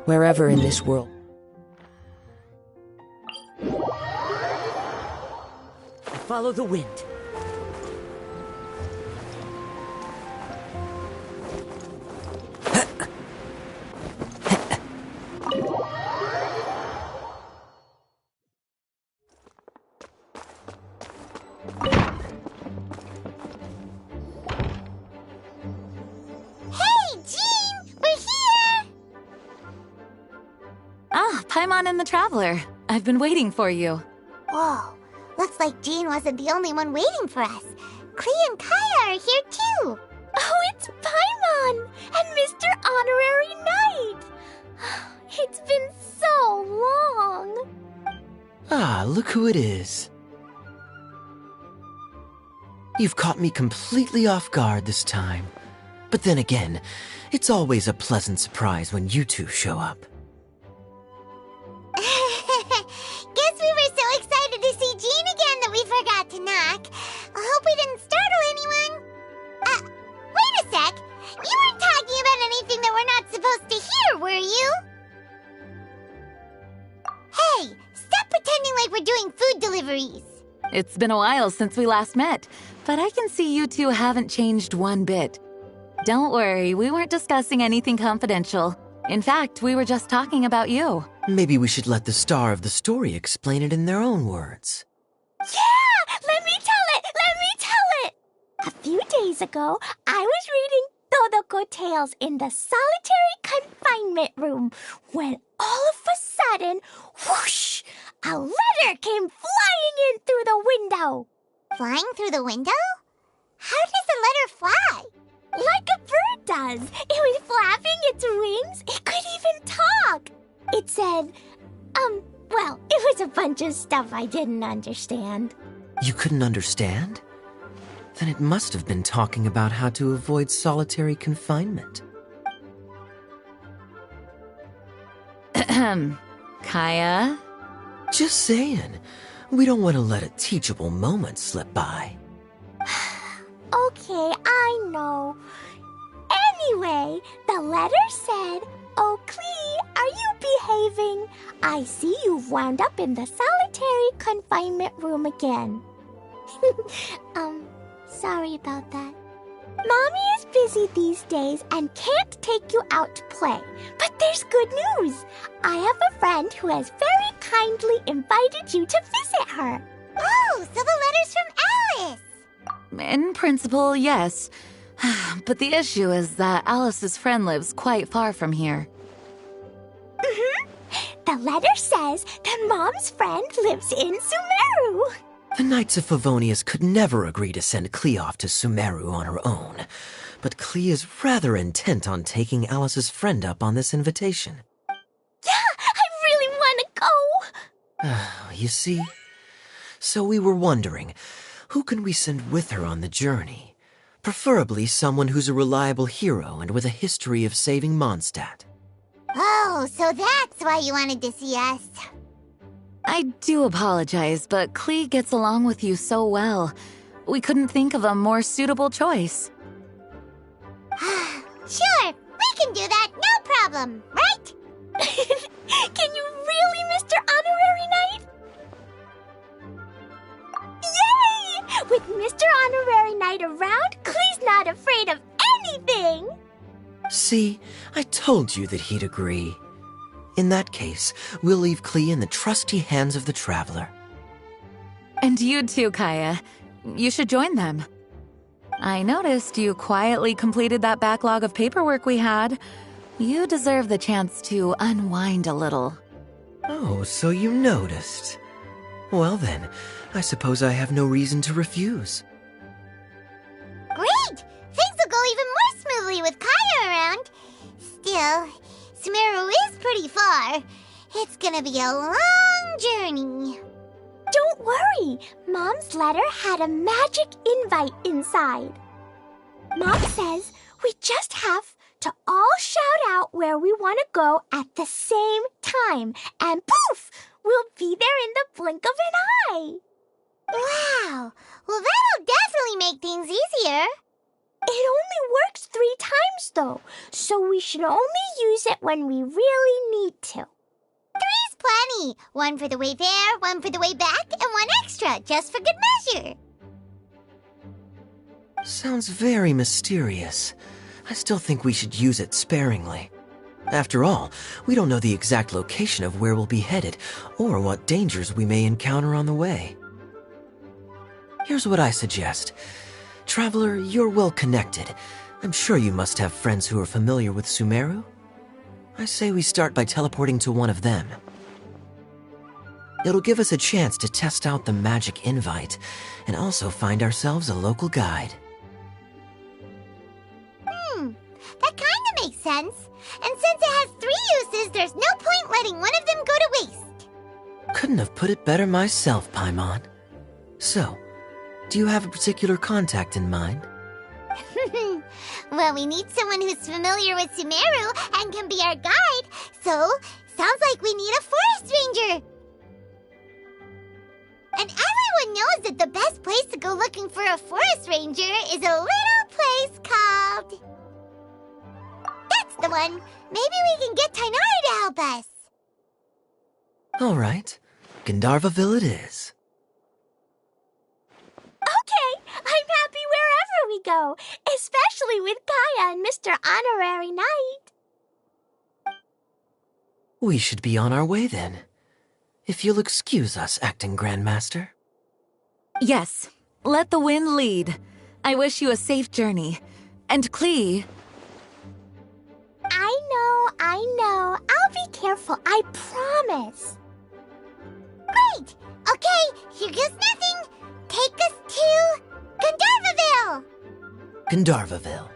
Wherever in this world. Follow the wind. Paimon and the Traveler. I've been waiting for you. Whoa, looks like Jean wasn't the only one waiting for us. Klee and Kaeya are here too. Oh, it's Paimon and Mr. Honorary Knight. It's been so long. Ah, look who it is. You've caught me completely off guard this time. But then again, it's always a pleasant surprise when you two show up. Guess we were so excited to see Jean again that we forgot to knock. I hope we didn't startle anyone. Wait a sec. You weren't talking about anything that we're not supposed to hear, were you? Hey, stop pretending like we're doing food deliveries. It's been a while since we last met, but I can see you two haven't changed one bit. Don't worry, we weren't discussing anything confidential. In fact, we were just talking about you. Maybe we should let the star of the story explain it in their own words. Yeah! Let me tell it! A few days ago, I was reading Todoko Tales in the solitary confinement room when all of a sudden, whoosh! A letter came flying in through the window. Flying through the window? How does the letter fly? Like a bird does. It was flapping its wings. It could even talk. It said, well, it was a bunch of stuff I didn't understand. You couldn't understand? Then it must have been talking about how to avoid solitary confinement. Kaeya? Just saying. We don't want to let a teachable moment slip by. Okay, I know. Anyway, the letter said, "Oh, Klee, are you behaving? I see you've wound up in the solitary confinement room again." Sorry about that. Mommy is busy these days and can't take you out to play. But there's good news. I have a friend who has very kindly invited you to visit her. Oh, so the letter's from Alice. In principle, yes. But the issue is that Alice's friend lives quite far from here. The letter says that Mom's friend lives in Sumeru. The Knights of Favonius could never agree to send Klee off to Sumeru on her own. But Klee is rather intent on taking Alice's friend up on this invitation. Yeah, I really want to go. You see? So we were wondering, who can we send with her on the journey? Preferably someone who's a reliable hero and with a history of saving Mondstadt. Oh, so that's why you wanted to see us. I do apologize, but Klee gets along with you so well. We couldn't think of a more suitable choice. Sure, we can do that, no problem, right? Can you really, Mr. Honorary Knight? Yay! With Mr. Honorary Knight around, Klee's not afraid of anything! See, I told you that he'd agree. In that case, we'll leave Klee in the trusty hands of the Traveler. And you too, Kaeya. You should join them. I noticed you quietly completed that backlog of paperwork we had. You deserve the chance to unwind a little. Oh, so you noticed. Well then, I suppose I have no reason to refuse. Great! Things will go even more smoothly with Kaeya around. Still, Sumeru is pretty far. It's gonna be a long journey. Don't worry, Mom's letter had a magic invite inside. Mom says we just have to all shout out where we want to go at the same time, and poof, we'll be there in the blink of an eye. Wow, well that'll definitely make things easier. It only works 3 times, though, so we should only use it when we really need to. 3's plenty. 1 for the way there, 1 for the way back, and 1 extra, just for good measure. Sounds very mysterious. I still think we should use it sparingly. After all, we don't know the exact location of where we'll be headed, or what dangers we may encounter on the way. Here's what I suggest. Traveler, you're well connected. I'm sure you must have friends who are familiar with Sumeru. I say we start by teleporting to one of them. It'll give us a chance to test out the magic invite, and also find ourselves a local guide. That kinda makes sense. And since it has 3 uses, there's no point letting one of them go to waste. Couldn't have put it better myself, Paimon. So, do you have a particular contact in mind? Well, we need someone who's familiar with Sumeru and can be our guide, so sounds like we need a forest ranger. And everyone knows that the best place to go looking for a forest ranger is a little place called... That's the one! Maybe we can get Tainari to help us. All right. Gandharvaville it is. Okay, I'm happy wherever we go, especially with Kaeya and Mr. Honorary Knight. We should be on our way then. If you'll excuse us, Acting Grandmaster. Yes, let the wind lead. I wish you a safe journey. And Klee... I know. I'll be careful, I promise. Great! Okay, here goes nothing. Take us to... Gandharvaville! Gandharvaville.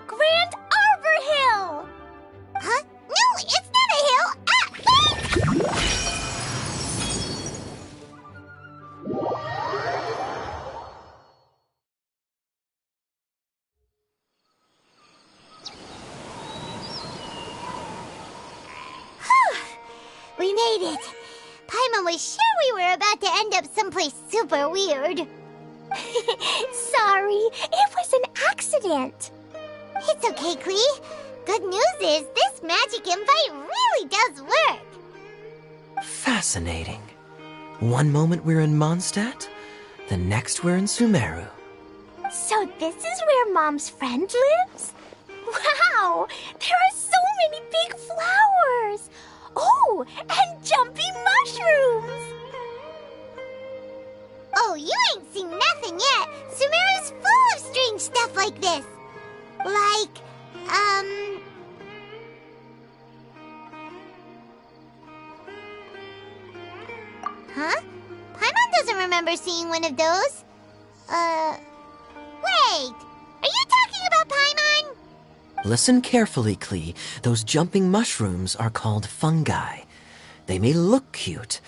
Grand Arbor Hill! Huh? No, it's not a hill! We made it. Paimon was sure we were about to end up someplace super weird. Sorry, it was an accident. It's okay, Klee. Good news is this magic invite really does work. Fascinating. One moment we're in Mondstadt, the next we're in Sumeru. So this is where Mom's friend lives? Wow, there are so many big flowers. Oh, and jumpy mushrooms! Oh, you ain't seen nothing yet. Sumeru's full of strange stuff like this. Like, Huh? Paimon doesn't remember seeing one of those. Wait! Are you talking about Paimon? Listen carefully, Klee. Those jumping mushrooms are called fungi. They may look cute,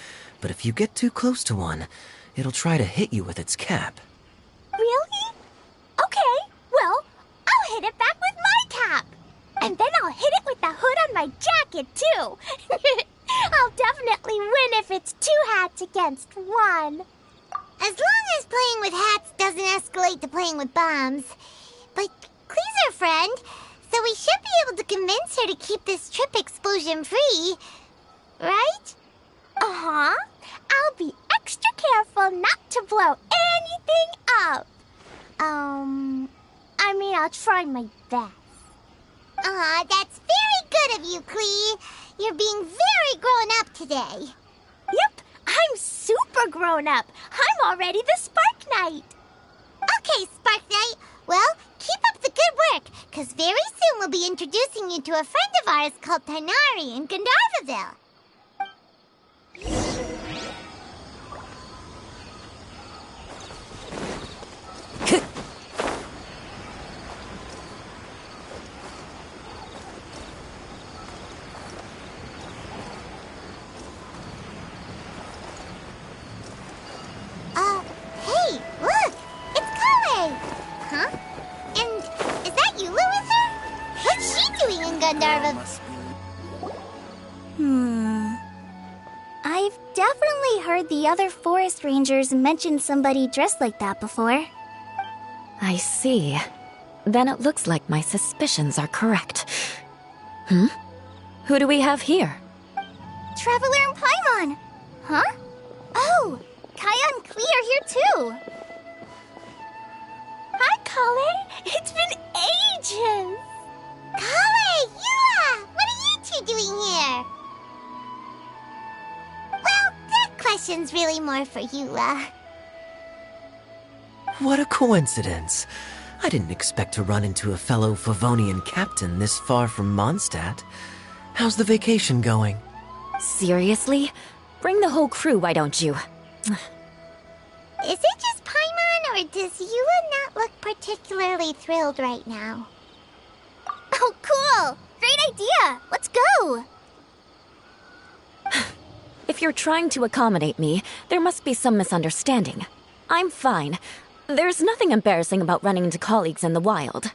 but if you get too close to one, it'll try to hit you with its cap. Really? Okay, well, I'll hit it back with my cap. And then I'll hit it with the hood on my jacket, too. I'll definitely win if it's 2 hats against 1. As long as playing with hats doesn't escalate to playing with bombs. But Klee's our friend, so we should be able to convince her to keep this trip explosion-free. Right? Uh-huh. I'll be extra careful not to blow anything up. I'll try my best. That's very good of you, Klee. You're being very grown up today. Yep, I'm super grown up. I'm already the Spark Knight. Okay, Spark Knight. Well, keep up the good work, because very soon we'll be introducing you to a friend of ours called Tainari in Gandharvaville. Hey, look! It's Kaeya! Huh? And is that Yula with her? What's she doing in Gandharvaville? I've definitely heard the other forest rangers mention somebody dressed like that before. I see. Then it looks like my suspicions are correct. Who do we have here? Traveler and Paimon! Huh? Oh, Kaeya and Klee are here too! Hi, Kale! It's been ages! Kale, Yua! What are you two doing here? Well, that question's really more for Yua. What a coincidence. I didn't expect to run into a fellow Favonian captain this far from Mondstadt. How's the vacation going? Seriously? Bring the whole crew, why don't you? Is it just Paimon, or does Yua not look particularly thrilled right now? Oh, cool! Great idea! Let's go! If you're trying to accommodate me, there must be some misunderstanding. I'm fine. There's nothing embarrassing about running into colleagues in the wild.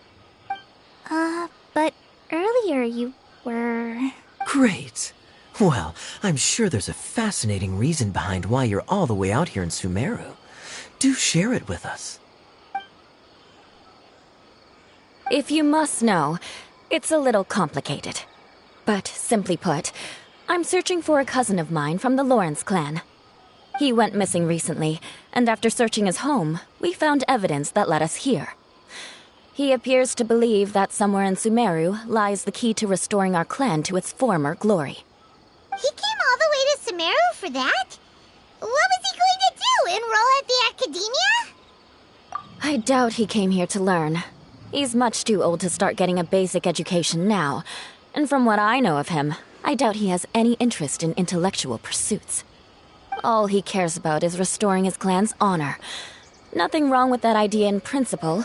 But earlier you were... Great. Well, I'm sure there's a fascinating reason behind why you're all the way out here in Sumeru. Do share it with us. If you must know, it's a little complicated. But simply put, I'm searching for a cousin of mine from the Lawrence clan. He went missing recently, and after searching his home, we found evidence that led us here. He appears to believe that somewhere in Sumeru lies the key to restoring our clan to its former glory. He came all the way to Sumeru for that? What was he going to do, enroll at the academia? I doubt he came here to learn. He's much too old to start getting a basic education now, and from what I know of him, I doubt he has any interest in intellectual pursuits. All he cares about is restoring his clan's honor. Nothing wrong with that idea in principle,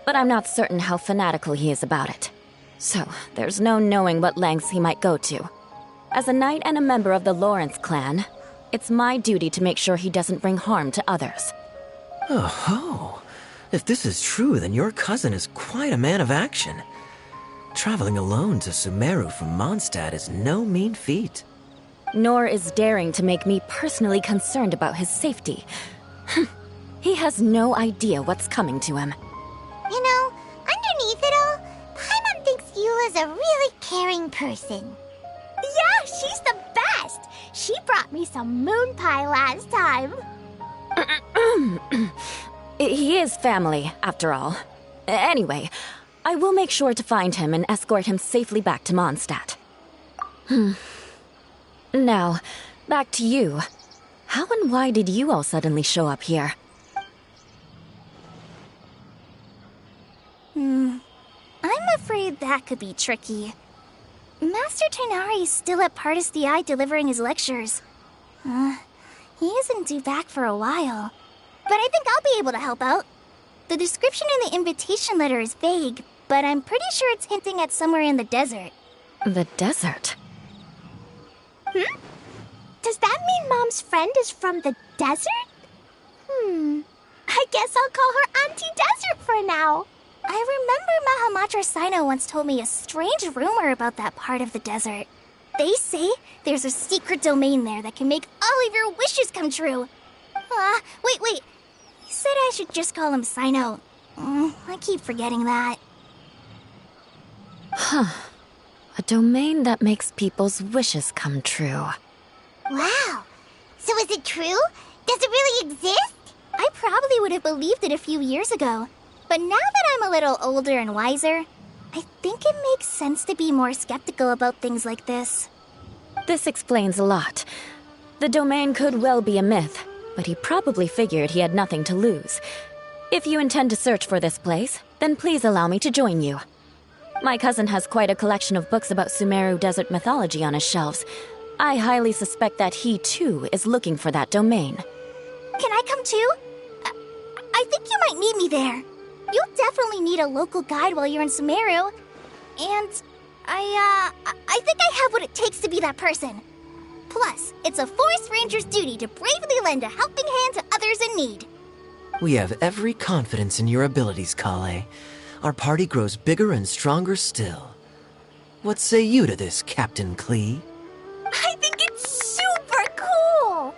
but I'm not certain how fanatical he is about it. So, there's no knowing what lengths he might go to. As a knight and a member of the Lawrence clan, it's my duty to make sure he doesn't bring harm to others. Oh-ho. If this is true, then your cousin is quite a man of action. Traveling alone to Sumeru from Mondstadt is no mean feat. Nor is daring to make me personally concerned about his safety. He has no idea what's coming to him. You know, underneath it all, Paimon thinks Yula's a really caring person. Yeah, she's the best! She brought me some moon pie last time. He is family, after all. Anyway, I will make sure to find him and escort him safely back to Mondstadt. Now, back to you. How and why did you all suddenly show up here? I'm afraid that could be tricky. Master Tighnari is still at Partis the Eye delivering his lectures. He isn't due back for a while. But I think I'll be able to help out. The description in the invitation letter is vague, but I'm pretty sure it's hinting at somewhere in the desert. The desert? Does that mean Mom's friend is from the desert? I guess I'll call her Auntie Desert for now. I remember Mahamatra Sino once told me a strange rumor about that part of the desert. They say there's a secret domain there that can make all of your wishes come true. Wait. He said I should just call him Sino. I keep forgetting that. A domain that makes people's wishes come true. Wow. So is it true? Does it really exist? I probably would have believed it a few years ago. But now that I'm a little older and wiser, I think it makes sense to be more skeptical about things like this. This explains a lot. The domain could well be a myth, but he probably figured he had nothing to lose. If you intend to search for this place, then please allow me to join you. My cousin has quite a collection of books about Sumeru desert mythology on his shelves. I highly suspect that he, too, is looking for that domain. Can I come too? I think you might need me there. You'll definitely need a local guide while you're in Sumeru. And I think I have what it takes to be that person. Plus, it's a forest ranger's duty to bravely lend a helping hand to others in need. We have every confidence in your abilities, Kale. Our party grows bigger and stronger still. What say you to this, Captain Klee? I think it's super cool!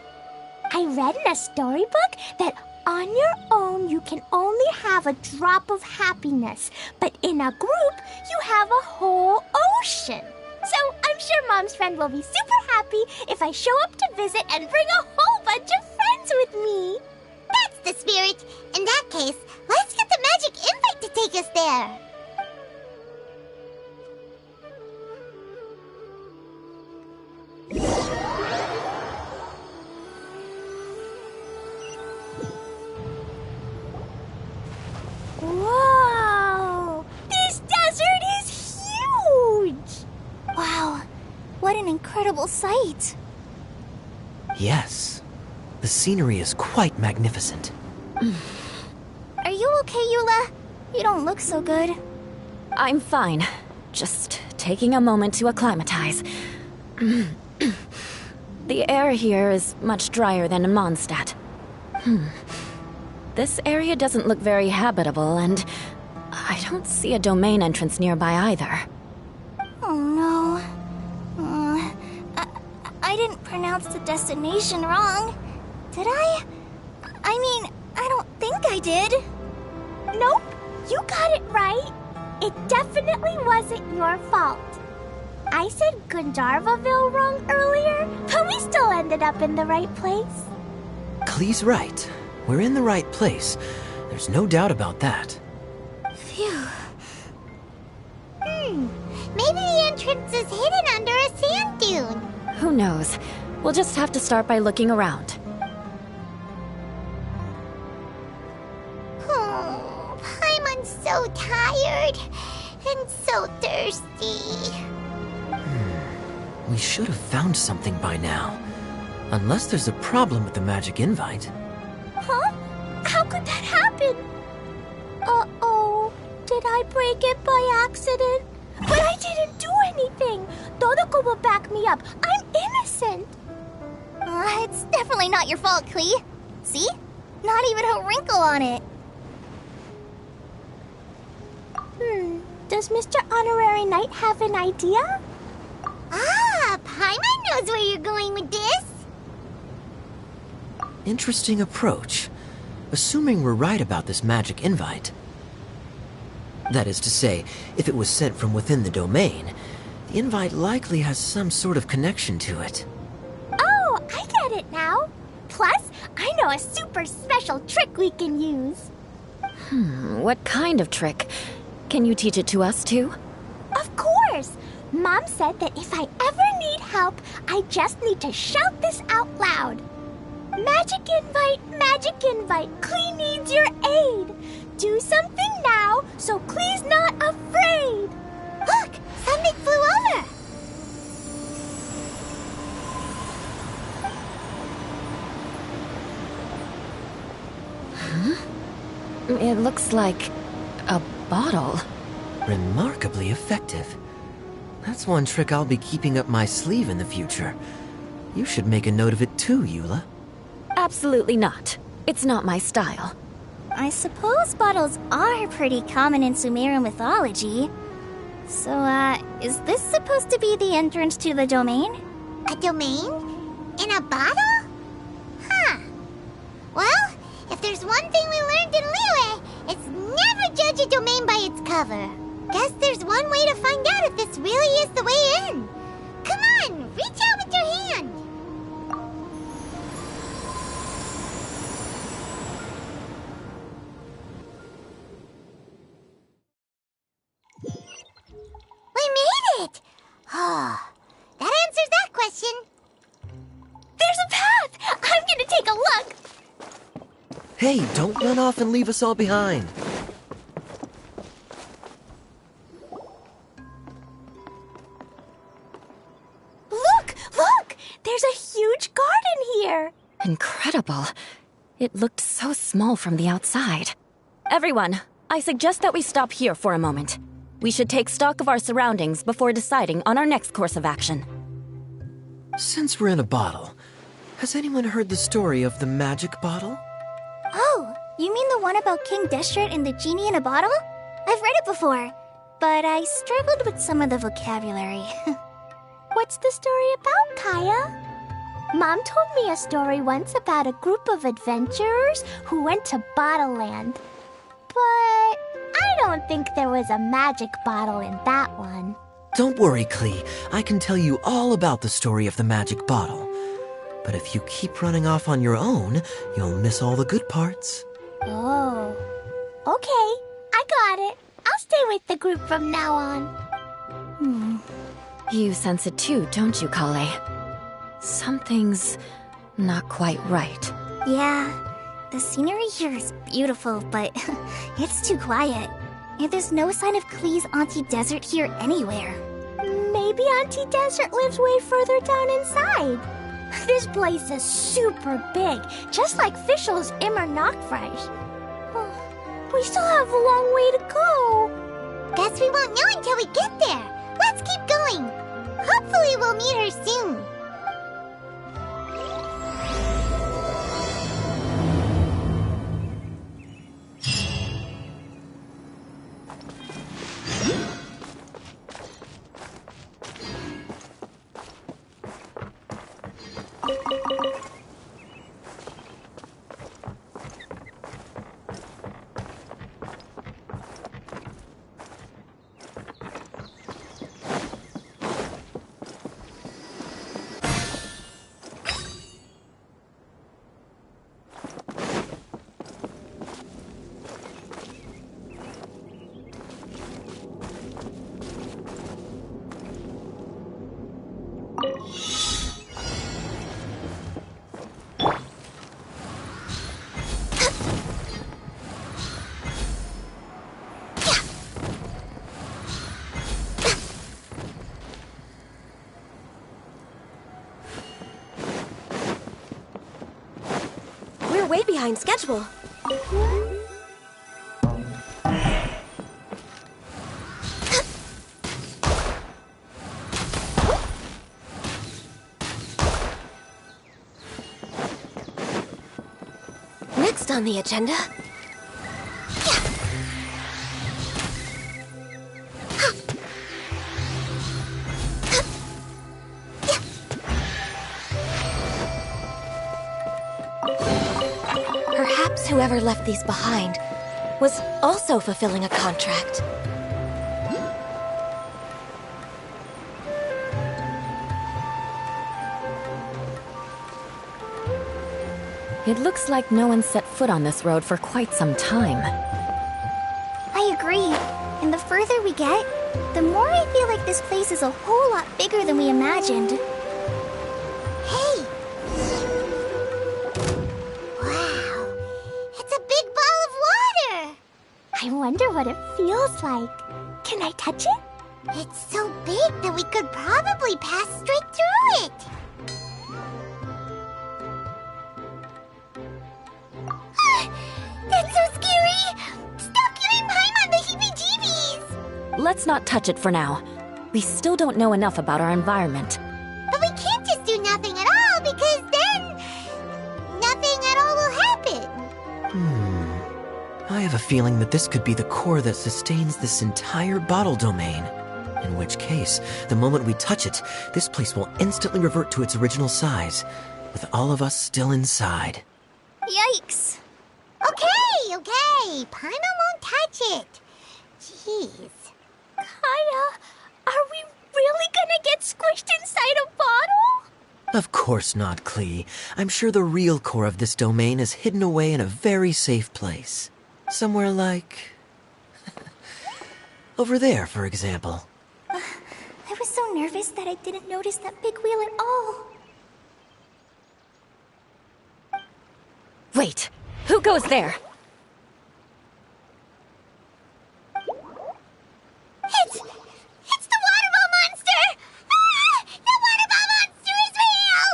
I read in a storybook that On your own, you can only have a drop of happiness, but in a group, you have a whole ocean. So I'm sure Mom's friend will be super happy if I show up to visit and bring a whole bunch of friends with me. That's the spirit. In that case, let's get the magic invite to take us there. Whoa! This desert is huge! Wow, what an incredible sight. Yes, the scenery is quite magnificent. Are you okay, Eula? You don't look so good. I'm fine. Just taking a moment to acclimatize. The air here is much drier than in Mondstadt. This area doesn't look very habitable, and I don't see a domain entrance nearby either. Oh no. I didn't pronounce the destination wrong. Did I? I mean, I don't think I did. Nope, you got it right. It definitely wasn't your fault. I said Gandharvaville wrong earlier, but we still ended up in the right place. Klee's right. We're in the right place. There's no doubt about that. Phew. Maybe the entrance is hidden under a sand dune. Who knows? We'll just have to start by looking around. Oh, Paimon's so tired and so thirsty. We should have found something by now. Unless there's a problem with the magic invite. Huh? How could that happen? Uh-oh. Did I break it by accident? But I didn't do anything. Todoko will back me up. I'm innocent. It's definitely not your fault, Klee. See? Not even a wrinkle on it. Does Mr. Honorary Knight have an idea? Ah, Paimon knows where you're going with this. Interesting approach. Assuming we're right about this magic invite. That is to say, if it was sent from within the domain, the invite likely has some sort of connection to it. Oh, I get it now. Plus, I know a super special trick we can use. What kind of trick? Can you teach it to us too? Of course! Mom said that if I ever need help, I just need to shout this out loud. Magic invite, Klee needs your aid. Do something now so Klee's not afraid. Look, something flew over. It looks like a bottle. Remarkably effective. That's one trick I'll be keeping up my sleeve in the future. You should make a note of it too, Eula. Absolutely not. It's not my style. I suppose bottles are pretty common in Sumerian mythology. So, is this supposed to be the entrance to the domain? A domain? In a bottle? Huh. Well, if there's one thing we learned in Liyue, it's never judge a domain by its cover. Guess there's one way to find out if this really is the way in. Come on, reach out with your hand. We made it! Oh, that answers that question. There's a path! I'm gonna take a look! Hey, don't run off and leave us all behind. Look! There's a huge garden here! Incredible. It looked so small from the outside. Everyone, I suggest that we stop here for a moment. We should take stock of our surroundings before deciding on our next course of action. Since we're in a bottle, has anyone heard the story of the magic bottle? Oh, you mean the one about King Destret and the genie in a bottle? I've read it before, but I struggled with some of the vocabulary. What's the story about, Kaeya? Mom told me a story once about a group of adventurers who went to Bottle Land. But I don't think there was a magic bottle in that one. Don't worry, Klee. I can tell you all about the story of the magic bottle. But if you keep running off on your own, you'll miss all the good parts. Oh. Okay, I got it. I'll stay with the group from now on. You sense it too, don't you, Kale? Something's not quite right. Yeah, the scenery here is beautiful, but it's too quiet. And there's no sign of Klee's Auntie Desert here anywhere. Maybe Auntie Desert lives way further down inside. This place is super big, just like Fischl's Immer Nachtreich. We still have a long way to go. Guess we won't know until we get there. Let's keep going. Hopefully we'll meet her soon. We're way behind schedule. Next on the agenda... Perhaps whoever left these behind was also fulfilling a contract. It looks like no one set foot on this road for quite some time. I agree. And the further we get, the more I feel like this place is a whole lot bigger than we imagined. Hey! Wow! It's a big ball of water! I wonder what it feels like. Can I touch it? It's so big that we could probably pass straight through it! That's so scary! Stop giving Paimon the heebie-jeebies! Let's not touch it for now. We still don't know enough about our environment. But we can't just do nothing at all, because then... nothing at all will happen. I have a feeling that this could be the core that sustains this entire bottle domain. In which case, the moment we touch it, this place will instantly revert to its original size, with all of us still inside. Yikes. Okay. Paimon won't touch it. Jeez. Kaeya, are we really gonna get squished inside a bottle? Of course not, Klee. I'm sure the real core of this domain is hidden away in a very safe place. Somewhere like... over there, for example. I was so nervous that I didn't notice that big wheel at all. Wait! Who goes there? It's the water ball monster! Ah! The water ball monster is real!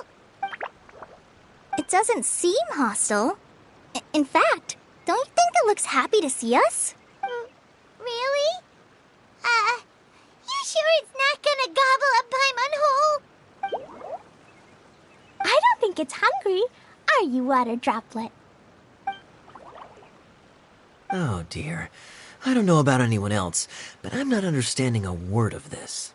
It doesn't seem hostile. In fact, don't you think it looks happy to see us? Really? You sure it's not gonna gobble up Paimon whole? I don't think it's hungry. Are you, Water Droplet? Oh dear. I don't know about anyone else, but I'm not understanding a word of this.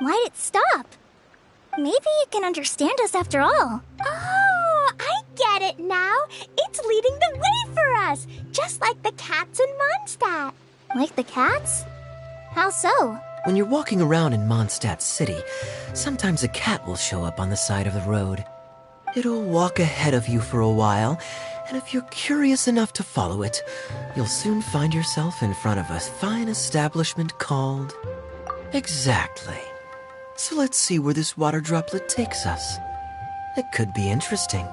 Why'd it stop? Maybe it can understand us after all. Oh, I get it now. It's leading the way for us, just like the cats in Mondstadt. Like the cats? How so? When you're walking around in Mondstadt City, sometimes a cat will show up on the side of the road. It'll walk ahead of you for a while, and if you're curious enough to follow it, you'll soon find yourself in front of a fine establishment called... Exactly. So let's see where this water droplet takes us. It could be interesting.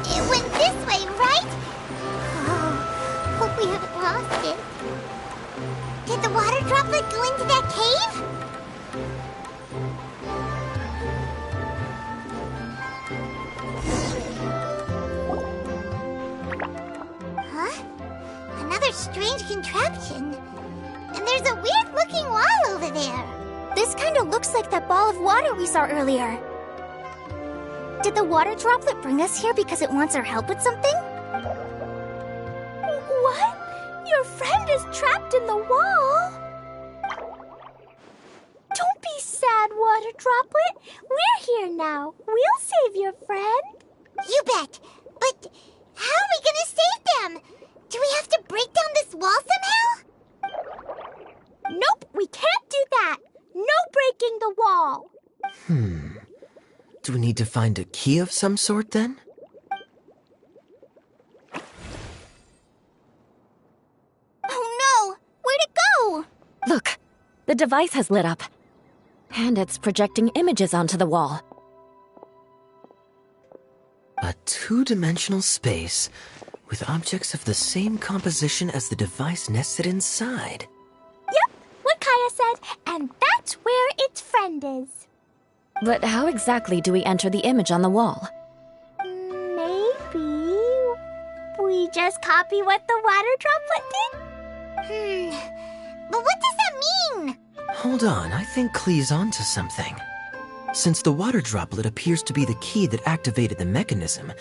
It went this way, right? Oh, hope we haven't lost it. Did the water droplet go into that cave? Another strange contraption. And there's a weird-looking wall over there. This kind of looks like that ball of water we saw earlier. Did the water droplet bring us here because it wants our help with something? What? Your friend is trapped in the wall? Don't be sad, water droplet. We're here now. We'll save your friend. You bet. But how are we gonna save them? Do we have to break down this wall somehow? Nope, we can't do that. No breaking the wall. Do we need to find a key of some sort, then? Oh no! Where'd it go? Look, the device has lit up. And it's projecting images onto the wall. A two-dimensional space with objects of the same composition as the device nested inside. Yep, what Kaeya said, and that's where its friend is. But how exactly do we enter the image on the wall? Maybe we just copy what the water droplet did? But what does that mean? Hold on, I think Klee's onto something. Since the water droplet appears to be the key that activated the mechanism,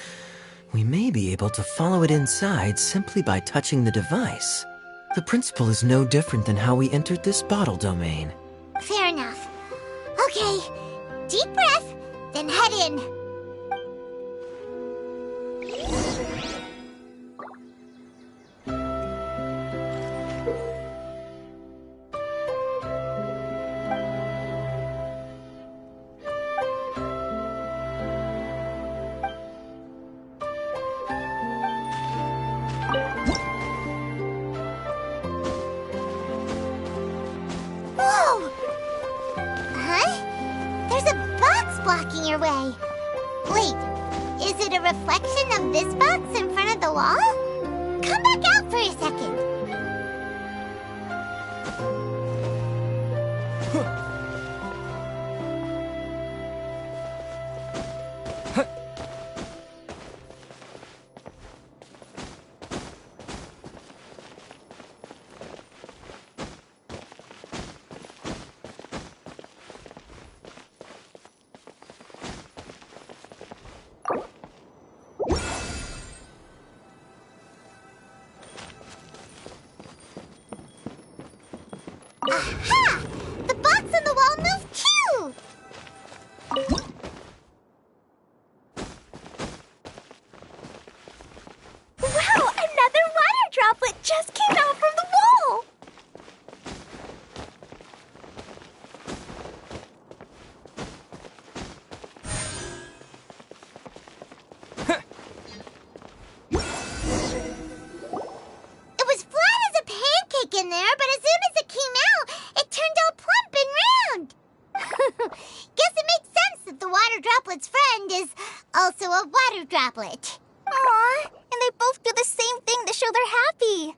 we may be able to follow it inside simply by touching the device. The principle is no different than how we entered this bottle domain. Fair enough. Okay, deep breath, then head in. Whoa! Huh? There's a box blocking your way. Wait, is it a reflection of this box in front of the wall? Come back out for a second. Aha! The box on the wall moved too! Wow, another water droplet just came out from the wall! It was flat as a pancake in there, but as soon as it came out, it turned all plump and round. Guess it makes sense that the water droplet's friend is also a water droplet. Aw, and they both do the same thing to show they're happy.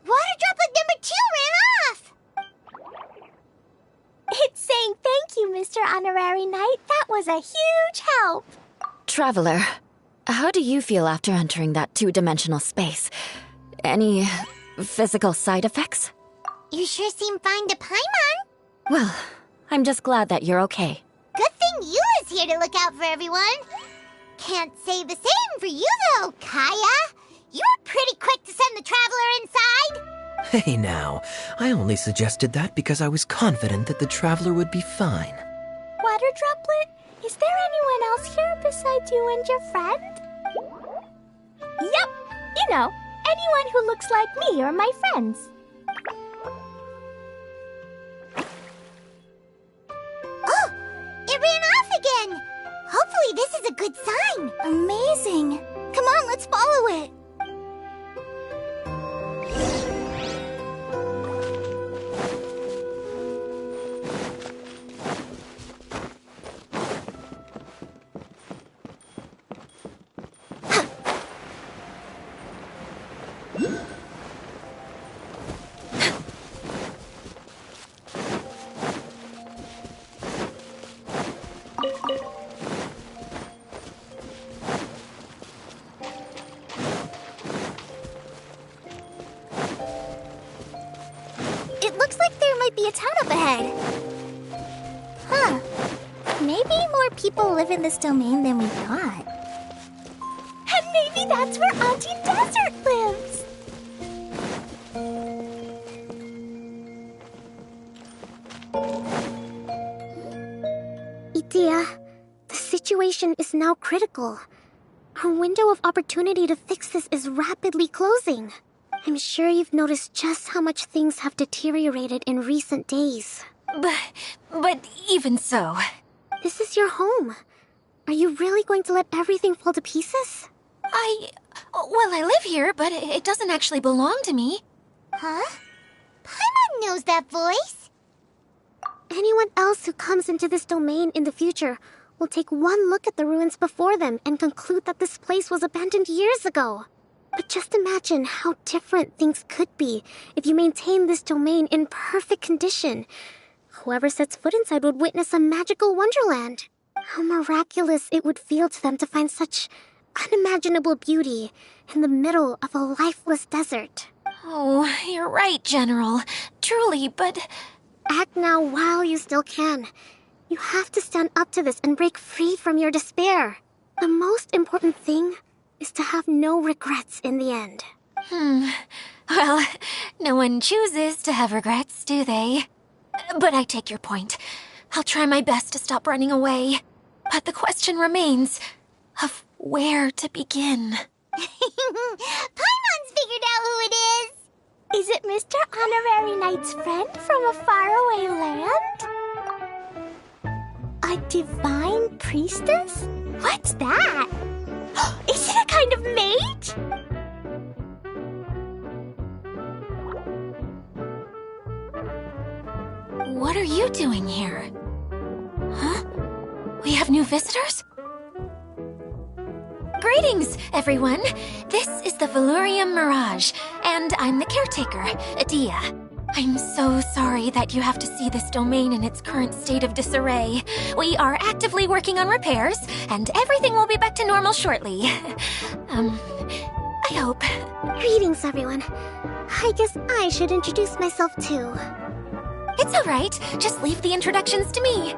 Water droplet number 2 ran off. It's saying thank you, Mr. Honorary Knight. That was a huge help. Traveler, how do you feel after entering that two-dimensional space? Any physical side effects? You sure seem fine to Paimon. Well, I'm just glad that you're okay. Good thing Eula's here to look out for everyone. Can't say the same for you, though, Kaeya. You were pretty quick to send the Traveler inside. Hey now, I only suggested that because I was confident that the Traveler would be fine. Water Droplet, is there anyone else here besides you and your friend? Yep, you know, anyone who looks like me or my friends. Oh, it ran off again. Hopefully this is a good sign. Amazing. Come on, let's follow it. It looks like there might be a town up ahead. Huh. Maybe more people live in this domain than we thought. And maybe that's where Auntie Desert lives. Itea, the situation is now critical. Our window of opportunity to fix this is rapidly closing. I'm sure you've noticed just how much things have deteriorated in recent days. But even so... This is your home. Are you really going to let everything fall to pieces? Well, I live here, but it doesn't actually belong to me. Huh? Paimon knows that voice. Anyone else who comes into this domain in the future will take one look at the ruins before them and conclude that this place was abandoned years ago. But just imagine how different things could be if you maintain this domain in perfect condition. Whoever sets foot inside would witness a magical wonderland. How miraculous it would feel to them to find such unimaginable beauty in the middle of a lifeless desert. Oh, you're right, General. Truly, but... Act now while you still can. You have to stand up to this and break free from your despair. The most important thing is to have no regrets in the end. Well, no one chooses to have regrets, do they? But I take your point. I'll try my best to stop running away. But the question remains of where to begin. Paimon's figured out who it is. Is it Mr. Honorary Knight's friend from a faraway land? A divine priestess? What's that? Is it a kind of mage? What are you doing here? Huh? We have new visitors? Greetings, everyone. This is the Veluriyam Mirage, and I'm the caretaker, Adia. I'm so sorry that you have to see this domain in its current state of disarray. We are actively working on repairs, and everything will be back to normal shortly. I hope. Greetings, everyone. I guess I should introduce myself too. It's all right. Just leave the introductions to me.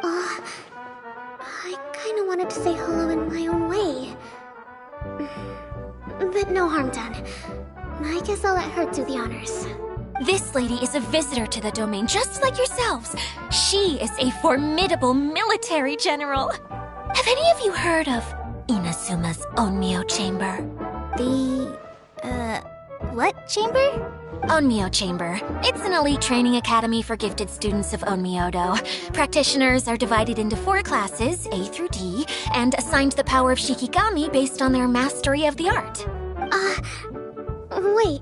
I kind of wanted to say hello in my own way. But no harm done. I guess I'll let her do the honors. This lady is a visitor to the domain, just like yourselves. She is a formidable military general. Have any of you heard of Inazuma's Onmyo Chamber? What chamber? Onmyo Chamber. It's an elite training academy for gifted students of Onmyodo. Practitioners are divided into 4 classes, A through D, and assigned the power of Shikigami based on their mastery of the art. Wait.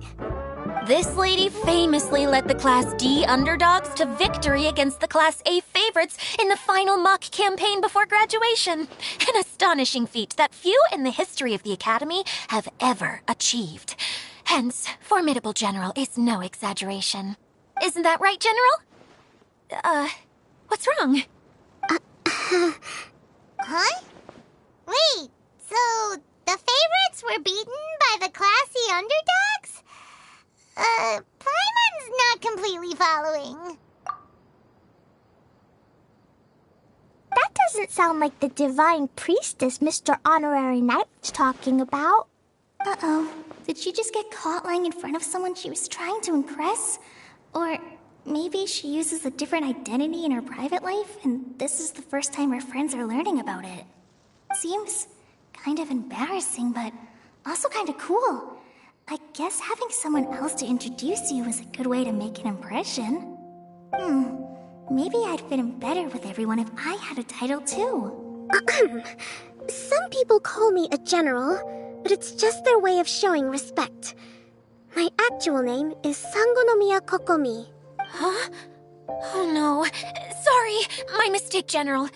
This lady famously led the Class D underdogs to victory against the Class A favorites in the final mock campaign before graduation. An astonishing feat that few in the history of the Academy have ever achieved. Hence, formidable general is no exaggeration. Isn't that right, General? What's wrong? Huh? Wait, so the favorites were beaten by the classy underdogs? Paimon's not completely following. doesn't sound like the divine priestess Mr. Honorary Knight was talking about. Uh-oh. Did she just get caught lying in front of someone she was trying to impress? Or maybe she uses a different identity in her private life, and this is the first time her friends are learning about it. Seems kind of embarrassing, but also kind of cool. I guess having someone else to introduce you is a good way to make an impression. Maybe I'd fit in better with everyone if I had a title too. Some people call me a general, but it's just their way of showing respect. My actual name is Sangonomiya Kokomi. Huh? Oh no. Sorry, my mistake, General.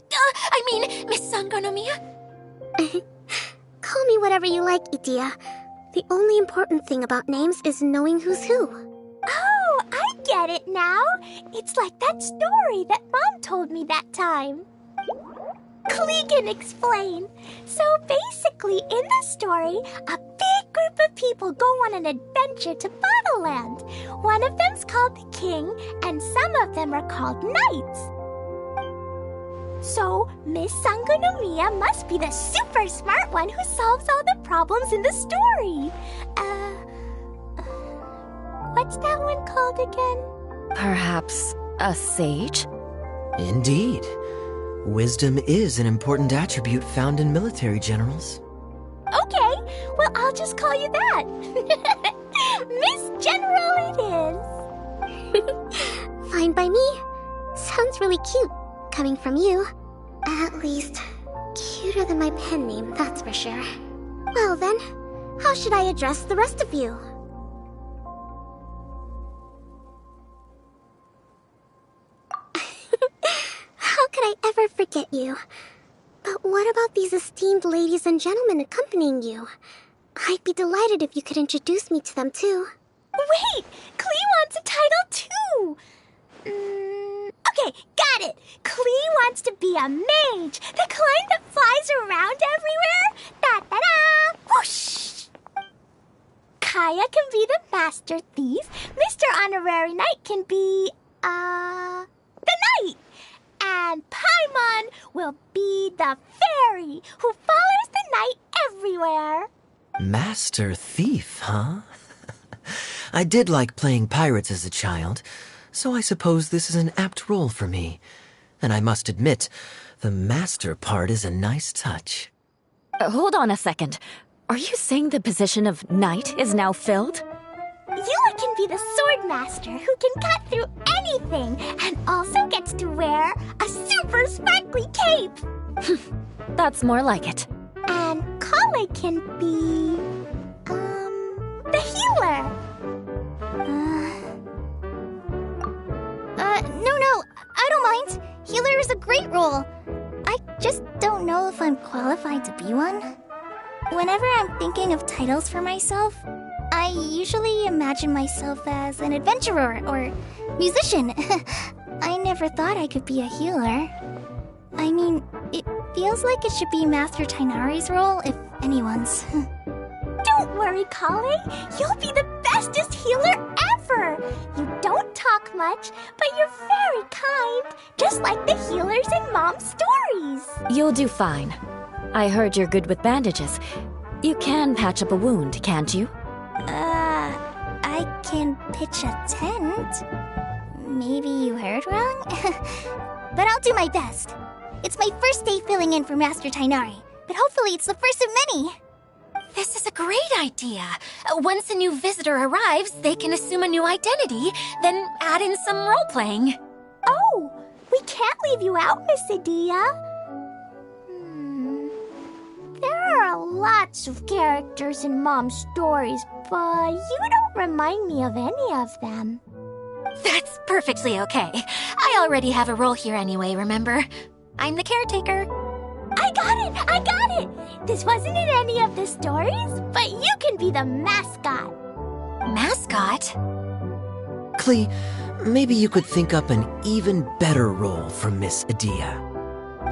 Miss Sangonomiya. Call me whatever you like, Idia. The only important thing about names is knowing who's who. Oh, I get it now. It's like that story that Mom told me that time. Klee can explain. So basically, in the story, a big group of people go on an adventure to Bottleland. One of them's called the King, and some of them are called Knights. So, Miss Sangonomiya must be the super smart one who solves all the problems in the story. What's that one called again? Perhaps a sage? Indeed. Wisdom is an important attribute found in military generals. Okay, well, I'll just call you that. Miss General it is. Fine by me. Sounds really cute, coming from you. At least, cuter than my pen name, that's for sure. Well then, how should I address the rest of you? How could I ever forget you? But what about these esteemed ladies and gentlemen accompanying you? I'd be delighted if you could introduce me to them too. Wait, Klee wants a title too. Okay, got it. Klee wants to be a mage, the kind that flies around everywhere. Da-da-da! Whoosh! Kaeya can be the master thief. Mr. Honorary Knight can be, the knight. And Paimon will be the fairy who follows the knight everywhere. Master thief, huh? I did like playing pirates as a child, so I suppose this is an apt role for me. And I must admit, the master part is a nice touch. Hold on a second. Are you saying the position of knight is now filled? Yula can be the sword master who can cut through anything and also gets to wear a super sparkly cape. That's more like it. And Kale can be, the healer. No, I don't mind. Healer is a great role. I just don't know if I'm qualified to be one. Whenever I'm thinking of titles for myself, I usually imagine myself as an adventurer or musician. I never thought I could be a healer. I mean, it feels like it should be Master Tainari's role, if anyone's. Don't worry, Kale. You'll be the bestest healer ever. You don't talk much, but you're very kind, just like the healers in Mom's stories. You'll do fine. I heard you're good with bandages. You can patch up a wound, can't you? I can pitch a tent. Maybe you heard wrong? But I'll do my best. It's my first day filling in for Master Tainari, but hopefully it's the first of many. This is a great idea. Once a new visitor arrives, they can assume a new identity, then add in some role-playing. Oh, we can't leave you out, Miss Idia. There are lots of characters in Mom's stories, but you don't remind me of any of them. That's perfectly okay. I already have a role here anyway, remember? I'm the caretaker. I got it! This wasn't in any of the stories, but you can be the mascot. Mascot? Klee, maybe you could think up an even better role for Miss Idia.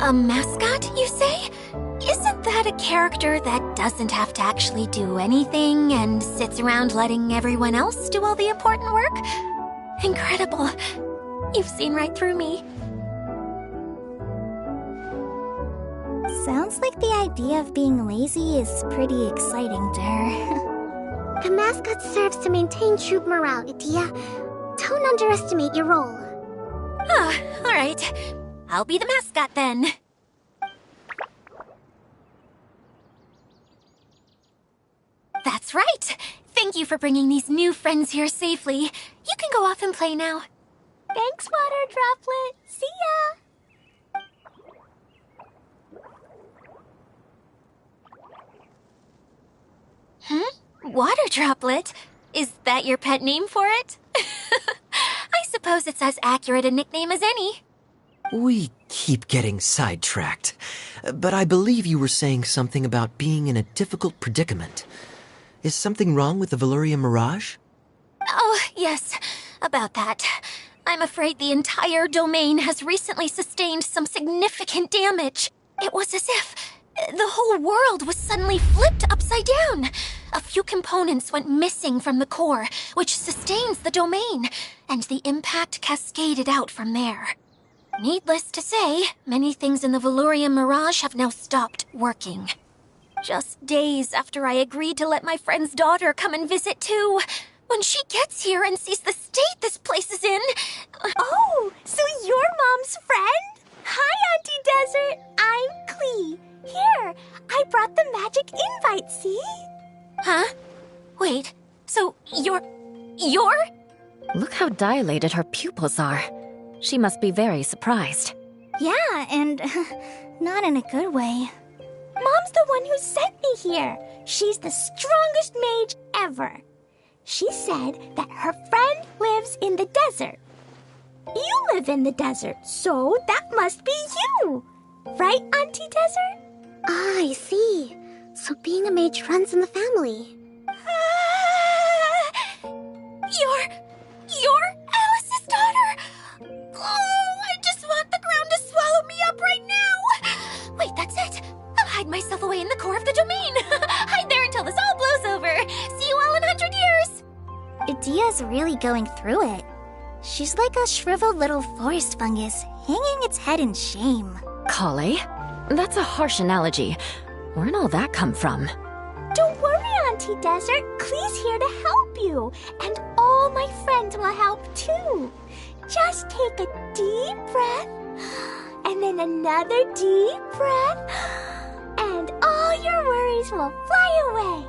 A mascot, you say? Isn't that a character that doesn't have to actually do anything and sits around letting everyone else do all the important work? Incredible. You've seen right through me. Sounds like the idea of being lazy is pretty exciting to her. The mascot serves to maintain troop morale, Idia. Don't underestimate your role. Ah, alright. I'll be the mascot then. That's right! Thank you for bringing these new friends here safely. You can go off and play now. Thanks, Water Droplet. See ya! Water Droplet? Is that your pet name for it? I suppose it's as accurate a nickname as any. We keep getting sidetracked, but I believe you were saying something about being in a difficult predicament. Is something wrong with the Veluriyam Mirage? Oh, yes, about that. I'm afraid the entire domain has recently sustained some significant damage. It was as if the whole world was suddenly flipped upside down. A few components went missing from the core, which sustains the domain, and the impact cascaded out from there. Needless to say, many things in the Veluriyam Mirage have now stopped working. Just days after I agreed to let my friend's daughter come and visit too. When she gets here and sees the state this place is in... Oh, so you're Mom's friend? Hi, Auntie Desert. I'm Klee. Here, I brought the magic invite, see? Huh? Wait, so you're... Look how dilated her pupils are. She must be very surprised. Yeah, and not in a good way. Mom's the one who sent me here. She's the strongest mage ever. She said that her friend lives in the desert. You live in the desert, so that must be you. Right, Auntie Desert? Ah, I see. So being a mage runs in the family. You're Alice's daughter? Oh, I just want the ground to swallow me up right now. Wait, that's it. I'll hide myself away in the core of the domain. Hide there until this all blows over. See you all in 100 years. Idia's really going through it. She's like a shriveled little forest fungus, hanging its head in shame. Kale? That's a harsh analogy. Where'd all that come from? Don't worry, Auntie Desert. Klee's here to help you. And all my friends will help too. Just take a deep breath, and then another deep breath, and all your worries will fly away.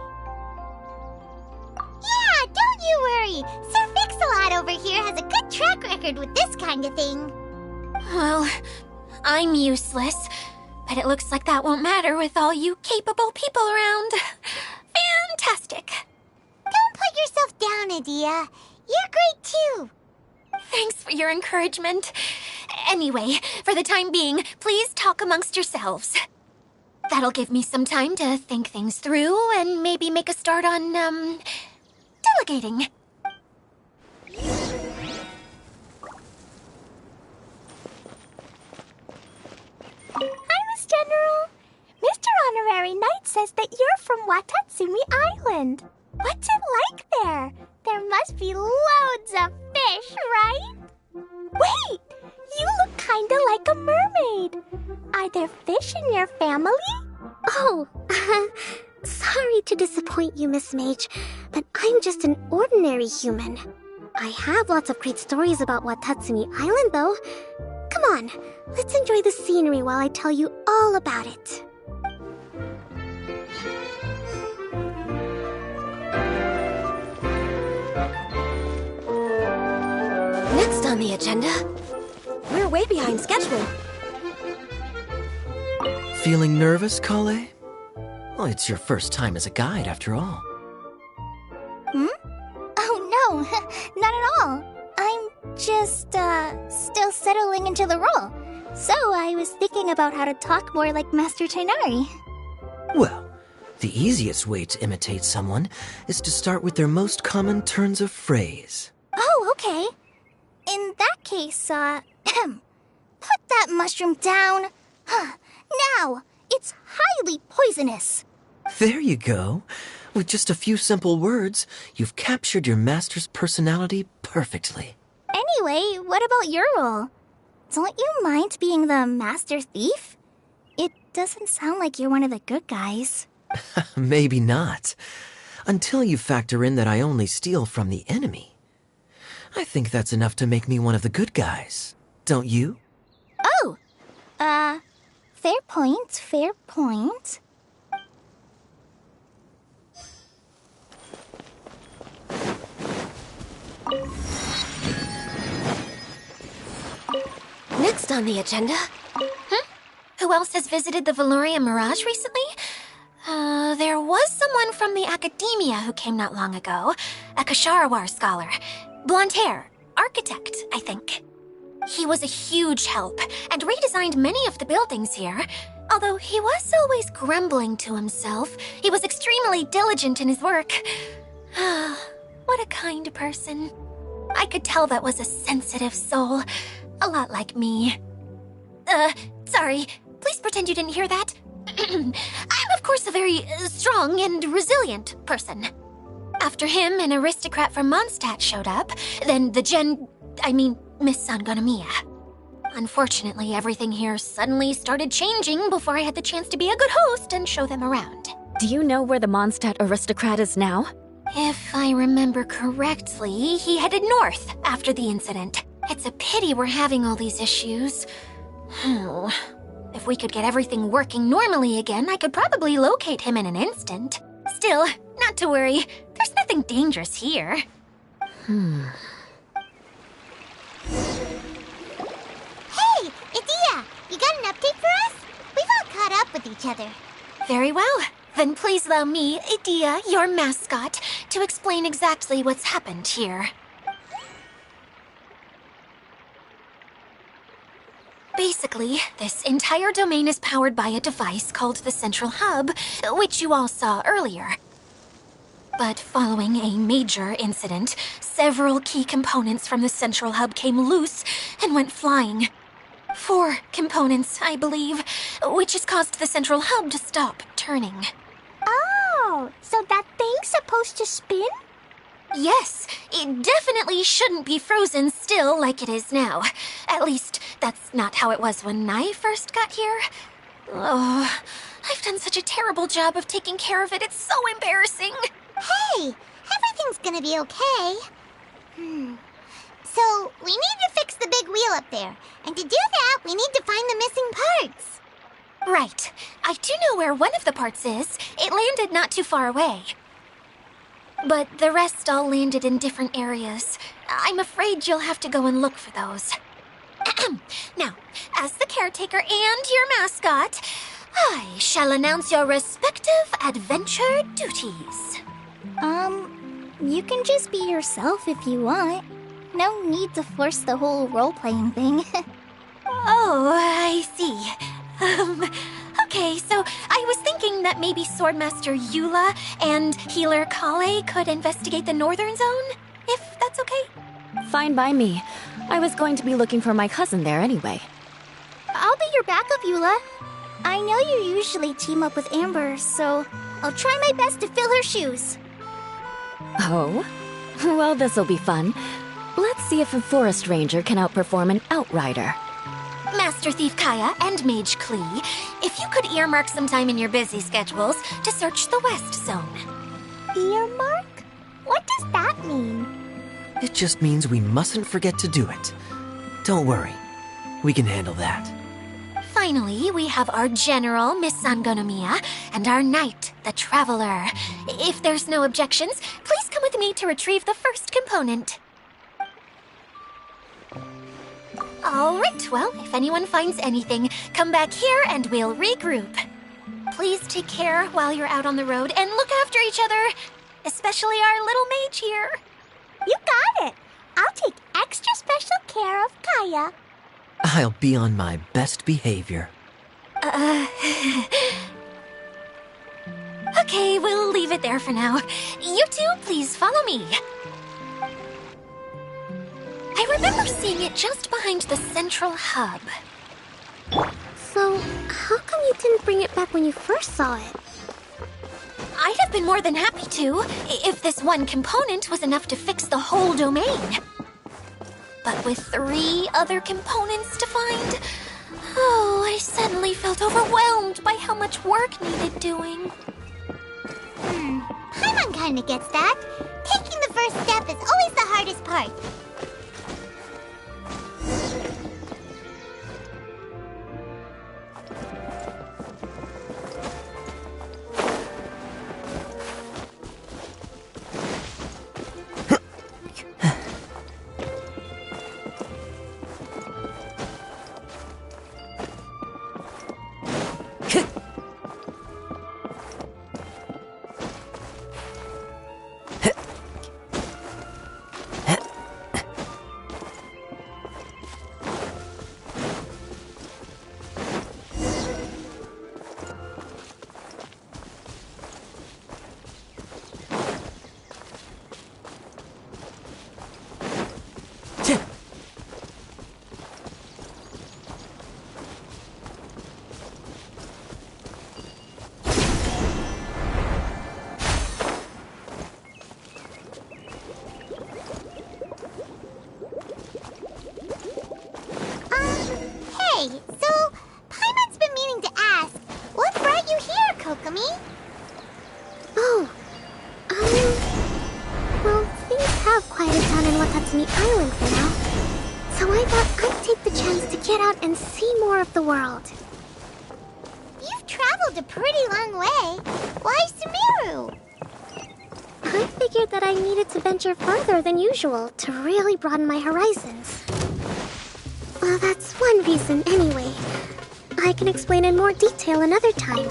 Yeah, don't you worry. Sir Fix-a-Lot over here has a good track record with this kind of thing. Well, I'm useless, but it looks like that won't matter with all you capable people around. Fantastic. Don't put yourself down, Idia. You're great too. Thanks for your encouragement. Anyway, for the time being, please talk amongst yourselves. That'll give me some time to think things through and maybe make a start on, delegating. Hi, Miss General. Mr. Honorary Knight says that you're from Watatsumi Island. What's it like there? There must be loads of fish, right? Wait! You look kinda like a mermaid. Are there fish in your family? Oh, sorry to disappoint you, Miss Mage, but I'm just an ordinary human. I have lots of great stories about Watatsumi Island, though. Come on, let's enjoy the scenery while I tell you all about it. Next on the agenda, we're way behind schedule. Feeling nervous, Kale? Well, it's your first time as a guide, after all. Oh, no, not at all. I'm just, still settling into the role. So I was thinking about how to talk more like Master Tighnari. Well, the easiest way to imitate someone is to start with their most common turns of phrase. Oh, okay. In that case, put that mushroom down. Now, it's highly poisonous. There you go. With just a few simple words, you've captured your master's personality perfectly. Anyway, what about your role? Don't you mind being the master thief? It doesn't sound like you're one of the good guys. Maybe not. Until you factor in that I only steal from the enemy. I think that's enough to make me one of the good guys. Don't you? Oh! Fair point, fair point. Next on the agenda. Who else has visited the Veluriyam Mirage recently? There was someone from the academia who came not long ago. A Kasharawar scholar. Blonde hair. Architect, I think. He was a huge help and redesigned many of the buildings here. Although he was always grumbling to himself, he was extremely diligent in his work. What a kind person. I could tell that was a sensitive soul. A lot like me. Sorry. Please pretend you didn't hear that. I'm, of course, a very strong and resilient person. After him, an aristocrat from Mondstadt showed up. Then Miss Sangonomiya. Unfortunately, everything here suddenly started changing before I had the chance to be a good host and show them around. Do you know where the Mondstadt aristocrat is now? If I remember correctly, he headed north after the incident. It's a pity we're having all these issues. If we could get everything working normally again, I could probably locate him in an instant. Still, not to worry. There's nothing dangerous here. Hey, Idia! You got an update for us? We've all caught up with each other. Very well. Then please allow me, Idia, your mascot, to explain exactly what's happened here. Basically, this entire domain is powered by a device called the Central Hub, which you all saw earlier. But following a major incident, several key components from the Central Hub came loose and went flying. 4 components, I believe, which has caused the Central Hub to stop turning. Oh, so that thing's supposed to spin? Yes, it definitely shouldn't be frozen still like it is now. At least, that's not how it was when I first got here. Oh, I've done such a terrible job of taking care of it, it's so embarrassing. Hey, everything's gonna be okay. So, we need to fix the big wheel up there. And to do that, we need to find the missing parts. Right. I do know where one of the parts is. It landed not too far away. But the rest all landed in different areas. I'm afraid you'll have to go and look for those. Now, as the caretaker and your mascot, I shall announce your respective adventure duties. You can just be yourself if you want. No need to force the whole role-playing thing. Oh, I see. Okay, so I was thinking that maybe Swordmaster Eula and Healer Kale could investigate the northern zone, if that's okay? Fine by me. I was going to be looking for my cousin there anyway. I'll be your backup, Eula. I know you usually team up with Amber, so I'll try my best to fill her shoes. Oh? Well, this'll be fun. Let's see if a forest ranger can outperform an outrider. Master Thief Kaeya and Mage Klee, if you could earmark some time in your busy schedules to search the West Zone. Earmark? What does that mean? It just means we mustn't forget to do it. Don't worry. We can handle that. Finally, we have our General, Miss Sangonomiya, and our Knight, the Traveler. If there's no objections, please come with me to retrieve the first component. All right, well, if anyone finds anything, come back here and we'll regroup. Please take care while you're out on the road and look after each other, especially our little mage here. You got it. I'll take extra special care of Kaeya. I'll be on my best behavior. Okay, we'll leave it there for now. You two, please follow me. I remember seeing it just behind the Central Hub. So, how come you didn't bring it back when you first saw it? I'd have been more than happy to, if this one component was enough to fix the whole domain. But with 3 other components to find, Oh, I suddenly felt overwhelmed by how much work needed doing. Paimon kinda gets that. Taking the first step is always the hardest part. Hey, so Paimon's been meaning to ask, what brought you here, Kokomi? Oh, well, things have quieted down in Watatsumi Island for now. So I thought I'd take the chance to get out and see more of the world. You've traveled a pretty long way. Why Sumeru? I figured that I needed to venture further than usual to really broaden my horizons. Well, that's one reason anyway. I can explain in more detail another time.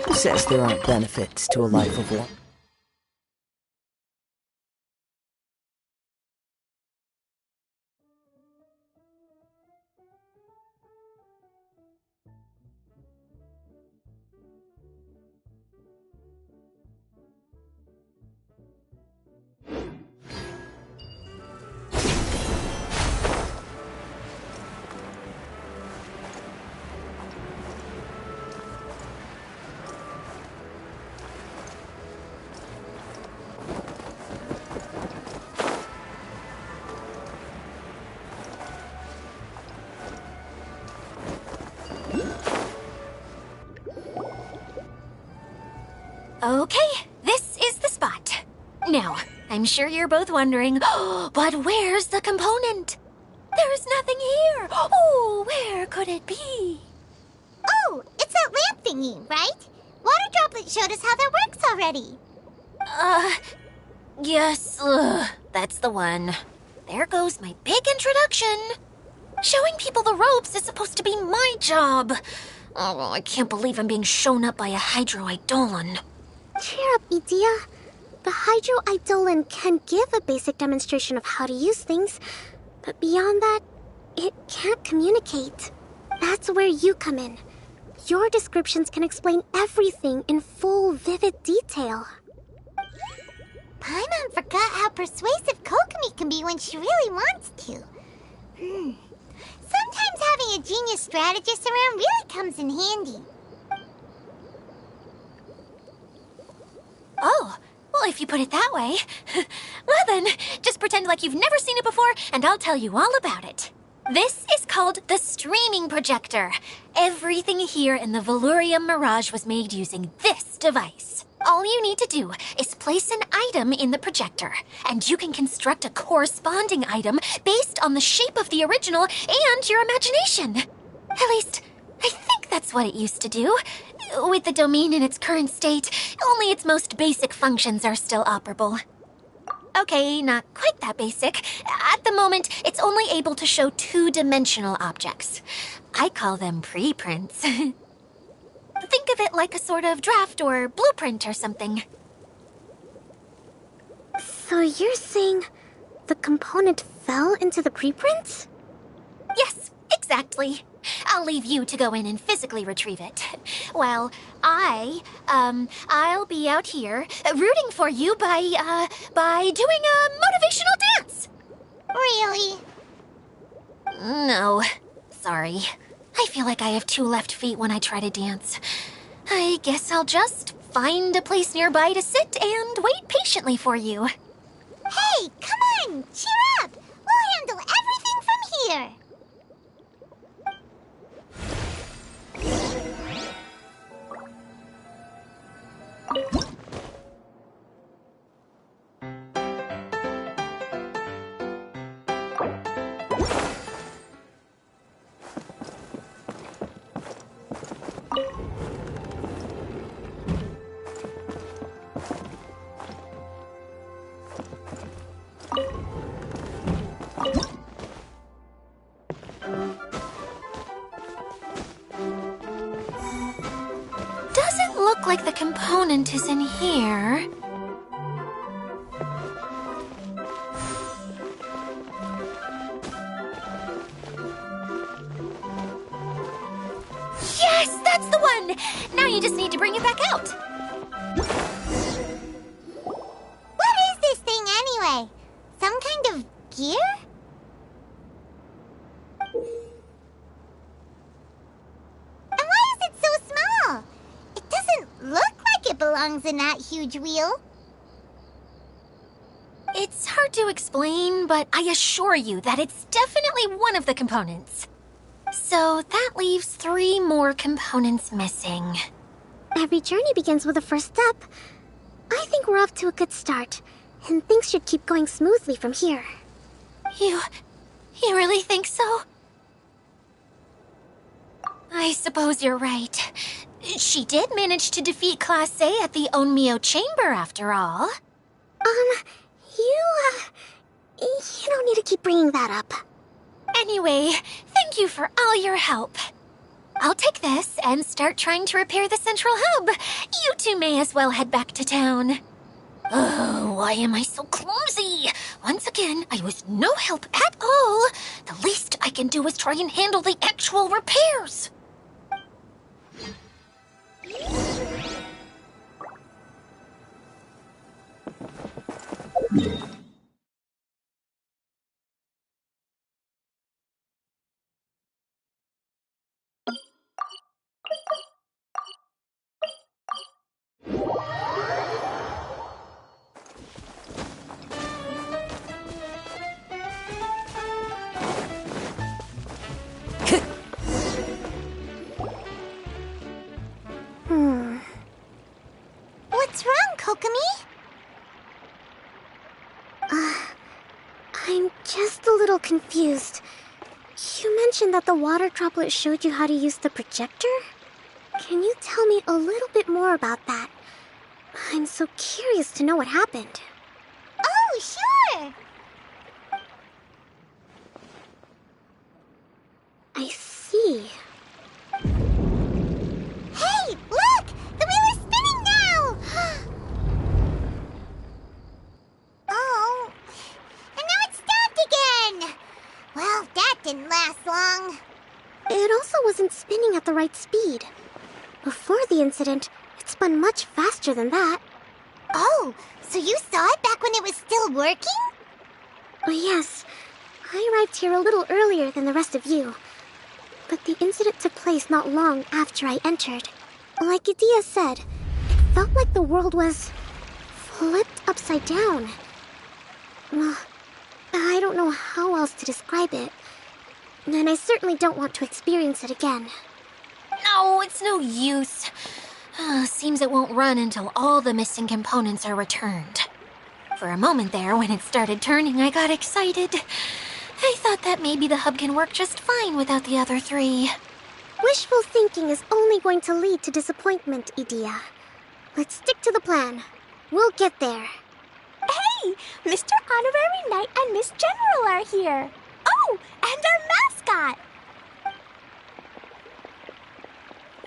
Who says there aren't benefits to a life of war? Okay, this is the spot. Now, I'm sure you're both wondering, but where's the component? There's nothing here. Oh, where could it be? Oh, it's that lamp thingy, right? Water Droplet showed us how that works already. Yes, that's the one. There goes my big introduction. Showing people the ropes is supposed to be my job. Oh, I can't believe I'm being shown up by a Hydro Eidolon. Cheer up, Idia. The Hydro Eidolon can give a basic demonstration of how to use things, but beyond that, it can't communicate. That's where you come in. Your descriptions can explain everything in full, vivid detail. Paimon forgot how persuasive Kokomi can be when she really wants to. Sometimes having a genius strategist around really comes in handy. Oh, well, if you put it that way. Well then, just pretend like you've never seen it before, and I'll tell you all about it. This is called the streaming projector. Everything here in the Veluriyam Mirage was made using this device. All you need to do is place an item in the projector, and you can construct a corresponding item based on the shape of the original and your imagination. At least, I think that's what it used to do. With the domain in its current state, only its most basic functions are still operable. Okay, not quite that basic. At the moment, it's only able to show two-dimensional objects. I call them preprints. Think of it like a sort of draft or blueprint or something. So you're saying the component fell into the preprints? Yes, exactly. I'll leave you to go in and physically retrieve it. While I'll be out here rooting for you by doing a motivational dance. Really? No, sorry. I feel like I have two left feet when I try to dance. I guess I'll just find a place nearby to sit and wait patiently for you. Hey, come on! Cheer up! We'll handle everything from here! Doesn't look like the component is in here. Yes, that's the one! Now you just need to bring it back out. What is this thing anyway? Some kind of gear? And why is it so small? It doesn't look like it belongs in that huge wheel. It's hard to explain, but I assure you that it's definitely one of the components. So that leaves 3 more components missing. Every journey begins with a first step. I think we're off to a good start, and things should keep going smoothly from here. You really think so? I suppose you're right. She did manage to defeat Class A at the Onmyo Chamber, after all. You don't need to keep bringing that up. Anyway, thank you for all your help. I'll take this and start trying to repair the central hub. You two may as well head back to town. Oh, why am I so clumsy? Once again, I was no help at all. The least I can do is try and handle the actual repairs. What's wrong, Kokomi? I'm just a little confused. You mentioned that the water droplet showed you how to use the projector? Can you tell me a little bit more about that? I'm so curious to know what happened. Oh, sure! I see. Hey, look! The wheel is spinning now! Oh, and now it's stopped again! Well, that didn't last long. It also wasn't spinning at the right speed. Before the incident, it spun much faster than that. Oh, so you saw it back when it was still working? Oh, yes. I arrived here a little earlier than the rest of you. But the incident took place not long after I entered. Like Idia said, it felt like the world was flipped upside down. Well, I don't know how else to describe it. And I certainly don't want to experience it again. No, it's no use. Seems it won't run until all the missing components are returned. For a moment there, when it started turning, I got excited. I thought that maybe the hub can work just fine without the other 3. Wishful thinking is only going to lead to disappointment, Idia. Let's stick to the plan. We'll get there. Hey! Mr. Honorary Knight and Miss General are here. Oh, and our mascot!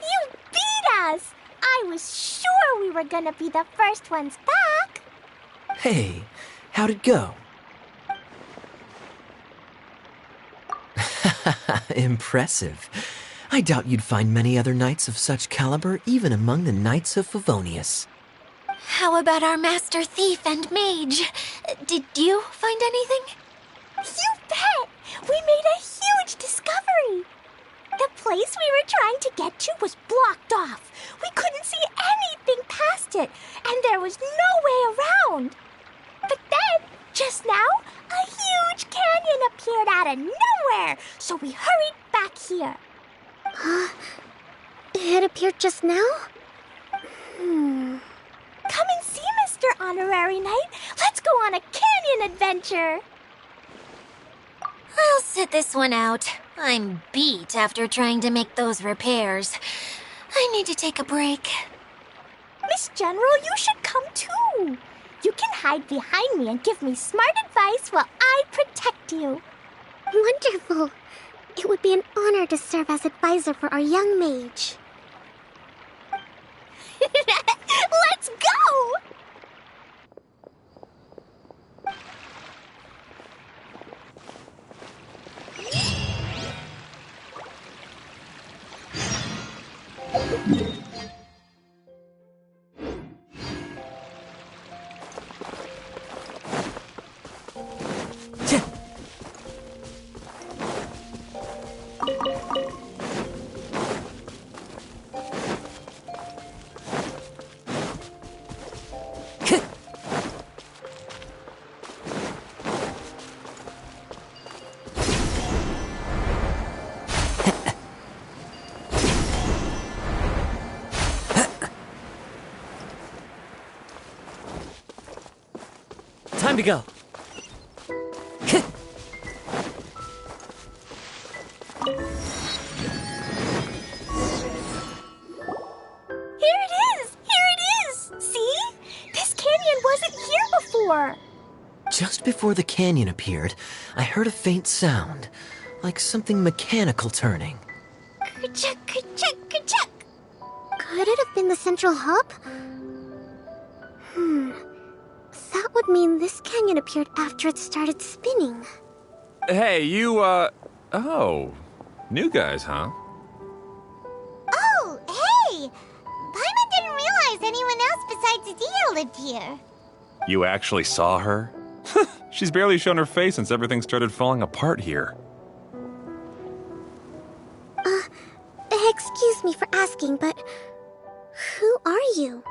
You beat us! I was sure we were gonna be the first ones back. Hey, how'd it go? Impressive. I doubt you'd find many other knights of such caliber even among the Knights of Favonius. How about our master thief and mage? Did you find anything? You bet! We made a huge discovery! The place we were trying to get to was blocked off. We couldn't see anything past it, and there was no way around. But then, just now, a huge canyon appeared out of nowhere, so we hurried back here. It appeared just now? Come and see, Mr. Honorary Knight. Let's go on a canyon adventure. I'll sit this one out. I'm beat after trying to make those repairs. I need to take a break. Miss General, you should come too. You can hide behind me and give me smart advice while I protect you. Wonderful. It would be an honor to serve as advisor for our young mage. Let's go! Time to go. Just before the canyon appeared, I heard a faint sound, like something mechanical turning. Ka-chuck, ka-chuck, ka-chuck. Could it have been the central hub? That would mean this canyon appeared after it started spinning. Hey, you, oh. New guys, huh? Oh, hey! Paimon didn't realize anyone else besides Adia lived here. You actually saw her? She's barely shown her face since everything started falling apart here. Excuse me for asking, but who are you?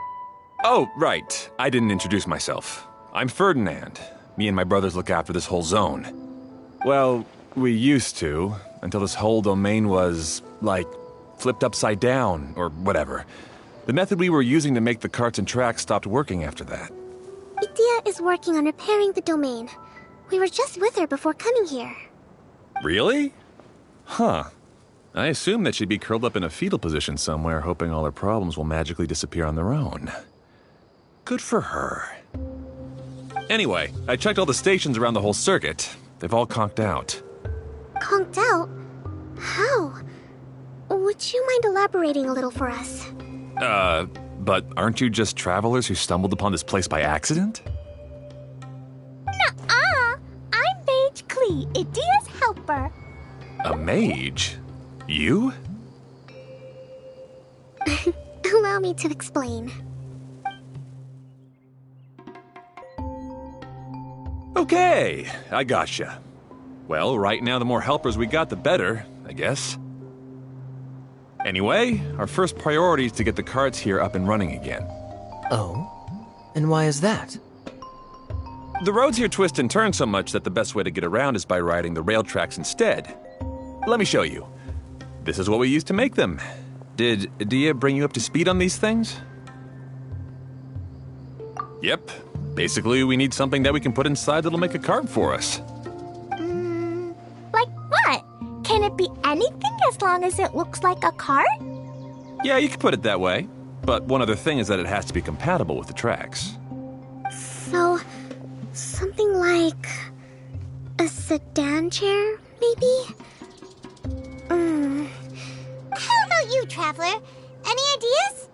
Oh, right. I didn't introduce myself. I'm Ferdinand. Me and my brothers look after this whole zone. Well, we used to, until this whole domain was, like, flipped upside down, or whatever. The method we were using to make the carts and tracks stopped working after that. Idia is working on repairing the domain. We were just with her before coming here. Really? Huh. I assume that she'd be curled up in a fetal position somewhere, hoping all her problems will magically disappear on their own. Good for her. Anyway, I checked all the stations around the whole circuit. They've all conked out. Conked out? How? Would you mind elaborating a little for us? But aren't you just travelers who stumbled upon this place by accident? Nuh-uh! I'm Mage Klee, Idia's helper. A mage? You? Allow me to explain. Okay, I gotcha. Well, right now the more helpers we got, the better, I guess. Anyway, our first priority is to get the carts here up and running again. Oh? And why is that? The roads here twist and turn so much that the best way to get around is by riding the rail tracks instead. Let me show you. This is what we used to make them. Did Idia bring you up to speed on these things? Yep. Basically, we need something that we can put inside that'll make a cart for us. Like what? Can it it be anything as long as it looks like a cart? Yeah, you could put it that way. But one other thing is that it has to be compatible with the tracks. So, something like a sedan chair, maybe? How about you, Traveler? Any ideas?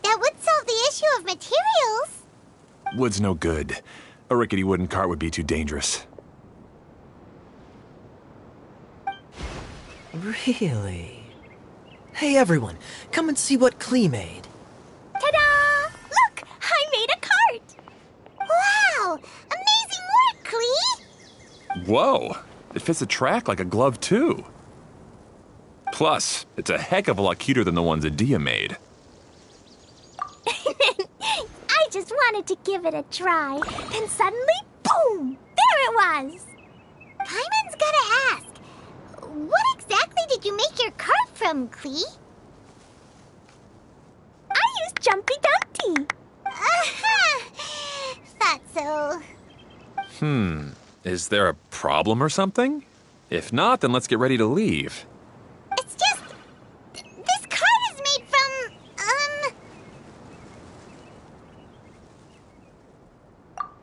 That would solve the issue of materials. Wood's no good. A rickety wooden cart would be too dangerous. Really? Hey everyone, come and see what Klee made. Ta-da! Look! I made a cart! Wow! Amazing work, Klee! Whoa! It fits the track like a glove, too. Plus, it's a heck of a lot cuter than the ones Adia made. I just wanted to give it a try, and suddenly, boom! There it was! Paimon's gotta ask, what exactly did you make your cart from, Klee? I used Jumpy Dumpty. Aha! Thought so. Is there a problem or something? If not, then let's get ready to leave. It's just... this cart is made from,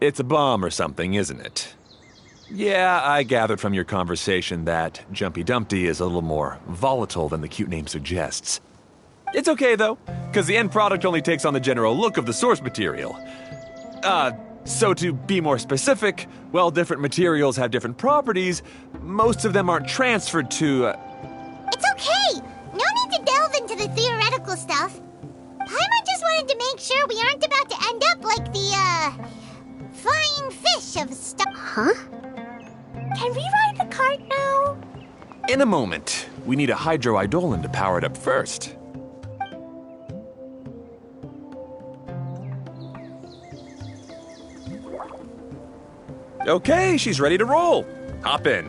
It's a bomb or something, isn't it? Yeah, I gathered from your conversation that Jumpy Dumpty is a little more volatile than the cute name suggests. It's okay, though, because the end product only takes on the general look of the source material. So to be more specific, while different materials have different properties, most of them aren't transferred to, It's okay! No need to delve into the theoretical stuff. Paimon just wanted to make sure we aren't about to end up like the, flying fish of stuff. Huh? Can we ride the cart now? In a moment. We need a hydroidolin to power it up first. Okay, she's ready to roll. Hop in.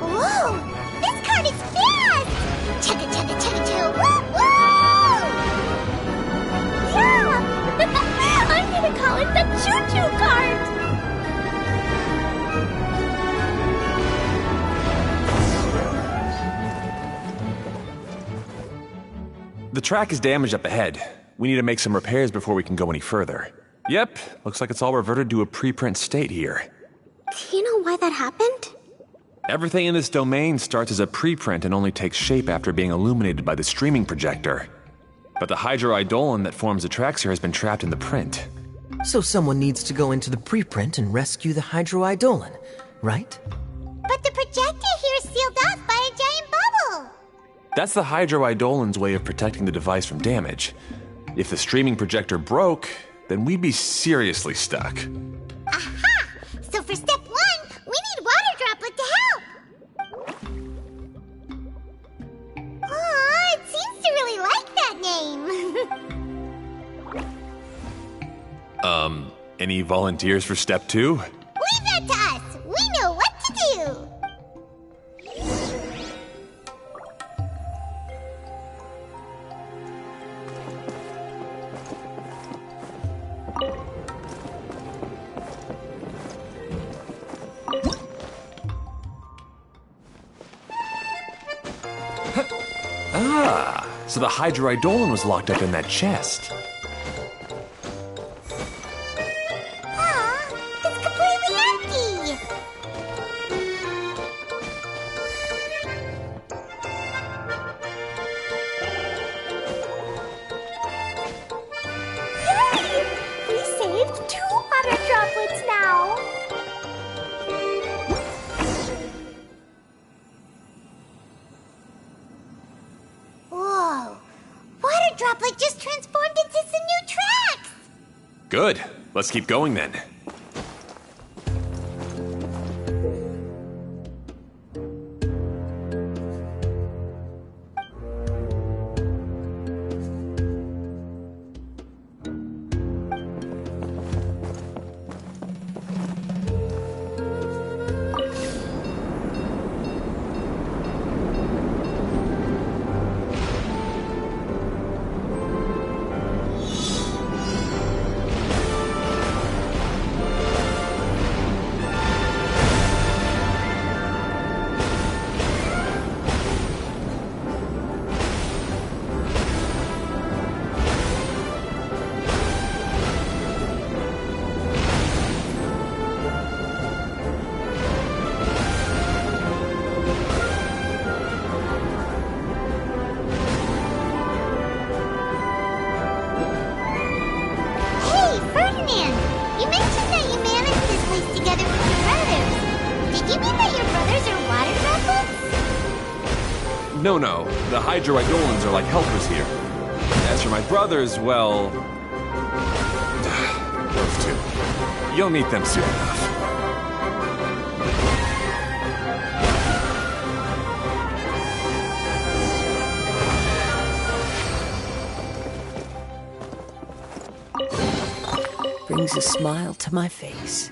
Whoa! This cart is fast! Chugga chugga chugga chugga woo woo! Yeah! I'm gonna call it the choo-choo cart! The track is damaged up ahead. We need to make some repairs before we can go any further. Yep, looks like it's all reverted to a preprint state here. Do you know why that happened? Everything in this domain starts as a preprint and only takes shape after being illuminated by the streaming projector. But the hydroidolin that forms the tracks here has been trapped in the print. So someone needs to go into the preprint and rescue the hydroidolin, right? But the projector here is sealed off by a giant bubble! That's the hydroidolin's way of protecting the device from damage. If the streaming projector broke, then we'd be seriously stuck. Aha! So for step one, we need water droplet to help! Aw, it seems to really like that name. Any volunteers for step two? Leave that to us! We know what to do! So the hydroidolin was locked up in that chest. Aw, it's completely empty! Yay! We saved 2 water droplets now! Whoa! Water droplet just transformed into Good. Let's keep going then. No. The Hydroidolans are like helpers here. As for my brothers, well... those two. You'll meet them soon enough. Brings a smile to my face.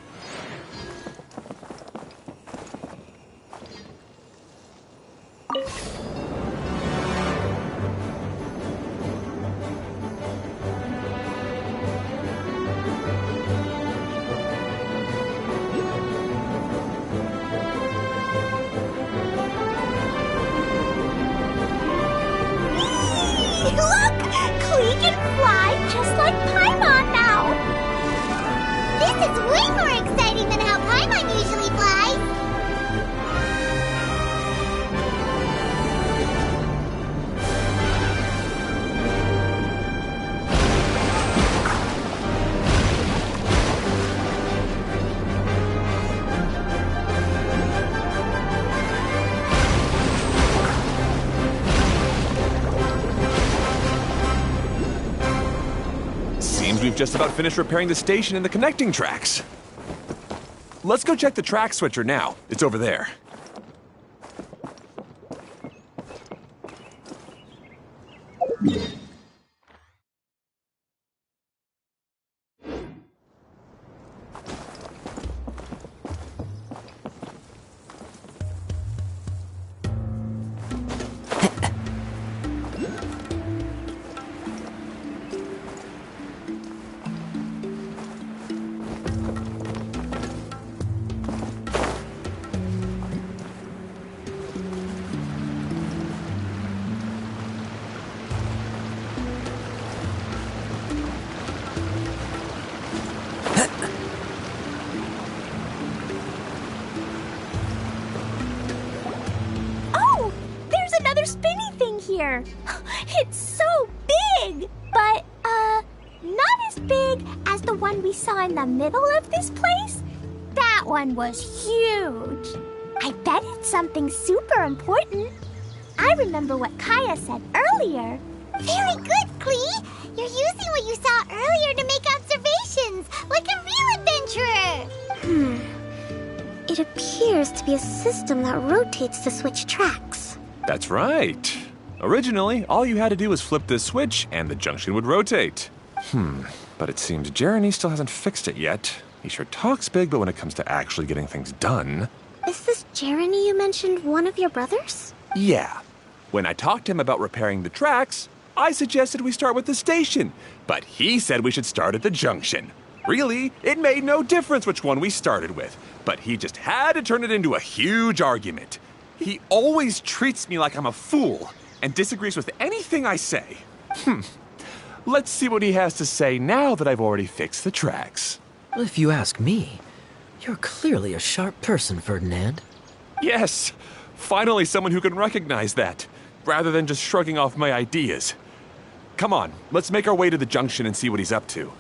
We've just about finished repairing the station and the connecting tracks. Let's go check the track switcher now. It's over there. It's so big! But, not as big as the one we saw in the middle of this place. That one was huge. I bet it's something super important. I remember what Kaeya said earlier. Very good, Klee! You're using what you saw earlier to make observations, like a real adventurer! It appears to be a system that rotates to switch tracks. That's right. Originally, all you had to do was flip this switch and the junction would rotate. But it seems Jeremy still hasn't fixed it yet. He sure talks big, but when it comes to actually getting things done... Is this Jeremy you mentioned one of your brothers? Yeah. When I talked to him about repairing the tracks, I suggested we start with the station. But he said we should start at the junction. Really, it made no difference which one we started with. But he just had to turn it into a huge argument. He always treats me like I'm a fool and disagrees with anything I say. Let's see what he has to say now that I've already fixed the tracks. If you ask me, you're clearly a sharp person, Ferdinand. Yes, finally someone who can recognize that, rather than just shrugging off my ideas. Come on, let's make our way to the junction and see what he's up to.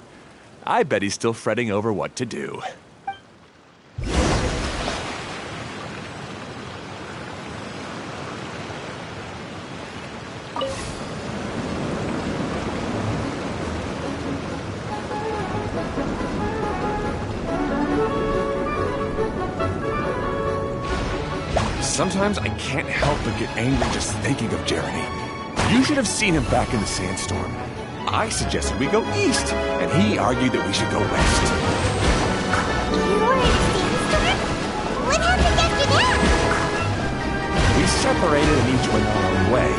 I bet he's still fretting over what to do. Sometimes I can't help but get angry just thinking of Jeremy. You should have seen him back in the sandstorm. I suggested we go east, and he argued that we should go west. You were in a sandstorm? What happened after that? We separated and each went our own way.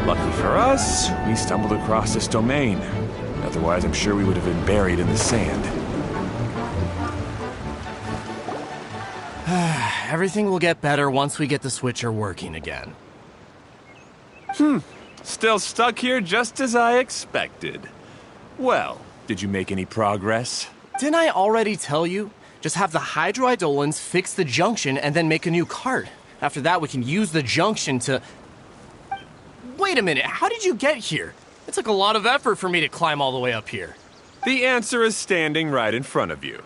Lucky for us, we stumbled across this domain. Otherwise, I'm sure we would have been buried in the sand. Everything will get better once we get the switcher working again. Still stuck here just as I expected. Well, did you make any progress? Didn't I already tell you? Just have the hydroidolins fix the junction and then make a new cart. After that, we can use the junction to... Wait a minute, how did you get here? It took a lot of effort for me to climb all the way up here. The answer is standing right in front of you.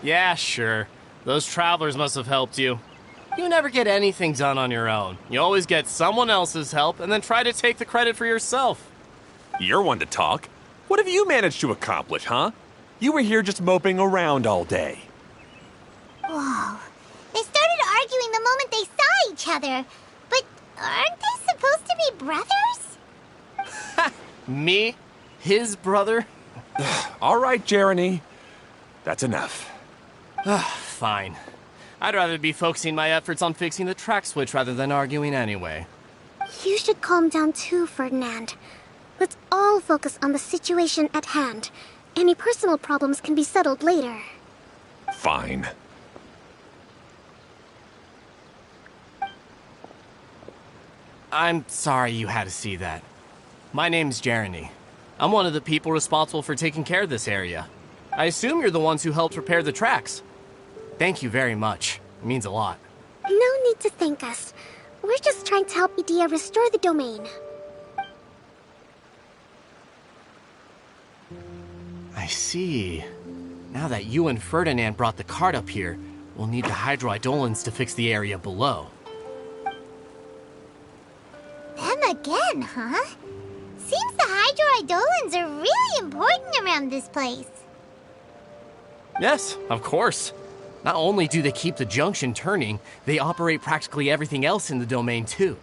Yeah, sure. Those travelers must have helped you. You never get anything done on your own. You always get someone else's help and then try to take the credit for yourself. You're one to talk. What have you managed to accomplish, huh? You were here just moping around all day. Whoa. They started arguing the moment they saw each other. But aren't they supposed to be brothers? Me? His brother? All right, Jeremy. That's enough. Fine. I'd rather be focusing my efforts on fixing the track switch rather than arguing anyway. You should calm down too, Ferdinand. Let's all focus on the situation at hand. Any personal problems can be settled later. Fine. I'm sorry you had to see that. My name's Jeremy. I'm one of the people responsible for taking care of this area. I assume you're the ones who helped repair the tracks. Thank you very much. It means a lot. No need to thank us. We're just trying to help Edea restore the domain. I see. Now that you and Ferdinand brought the cart up here, we'll need the hydroidolins to fix the area below. Them again, huh? Seems the hydroidolins are really important around this place. Yes, of course. Not only do they keep the junction turning, they operate practically everything else in the domain too.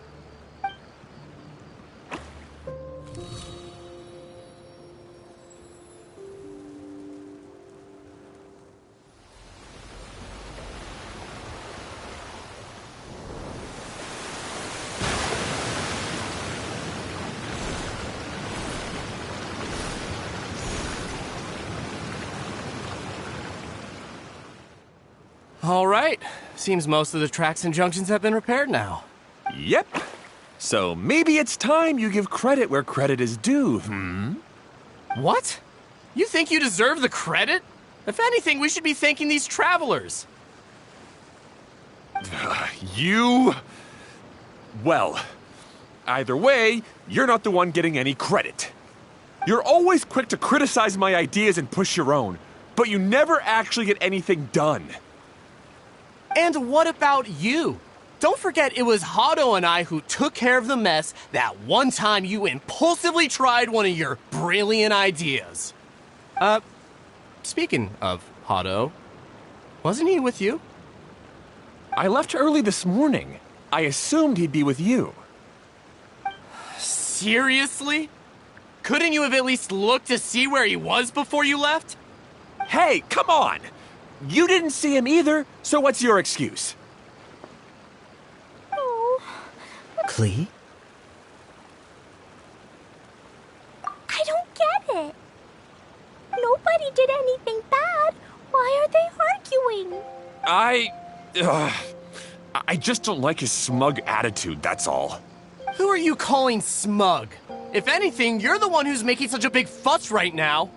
All right. Seems most of the tracks and junctions have been repaired now. Yep. So maybe it's time you give credit where credit is due, What? You think you deserve the credit? If anything, we should be thanking these travelers. You... Well, either way, you're not the one getting any credit. You're always quick to criticize my ideas and push your own, but you never actually get anything done. And what about you? Don't forget it was Hado and I who took care of the mess that one time you impulsively tried one of your brilliant ideas. Speaking of Hado, wasn't he with you? I left early this morning. I assumed he'd be with you. Seriously? Couldn't you have at least looked to see where he was before you left? Hey, come on! You didn't see him either, so what's your excuse? Klee? I don't get it. Nobody did anything bad. Why are they arguing? I just don't like his smug attitude, that's all. Who are you calling smug? If anything, you're the one who's making such a big fuss right now.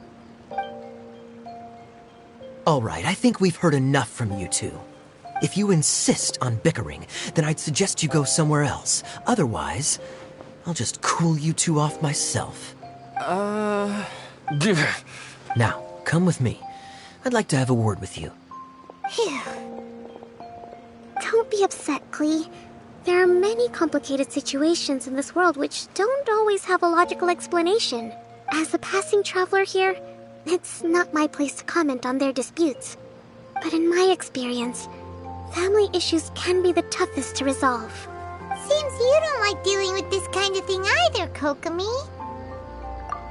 All right, I think we've heard enough from you two. If you insist on bickering, then I'd suggest you go somewhere else. Otherwise, I'll just cool you two off myself. Now, come with me. I'd like to have a word with you. Phew. Don't be upset, Klee. There are many complicated situations in this world which don't always have a logical explanation. As a passing traveler here, it's not my place to comment on their disputes. But in my experience, family issues can be the toughest to resolve. Seems you don't like dealing with this kind of thing either, Kokomi.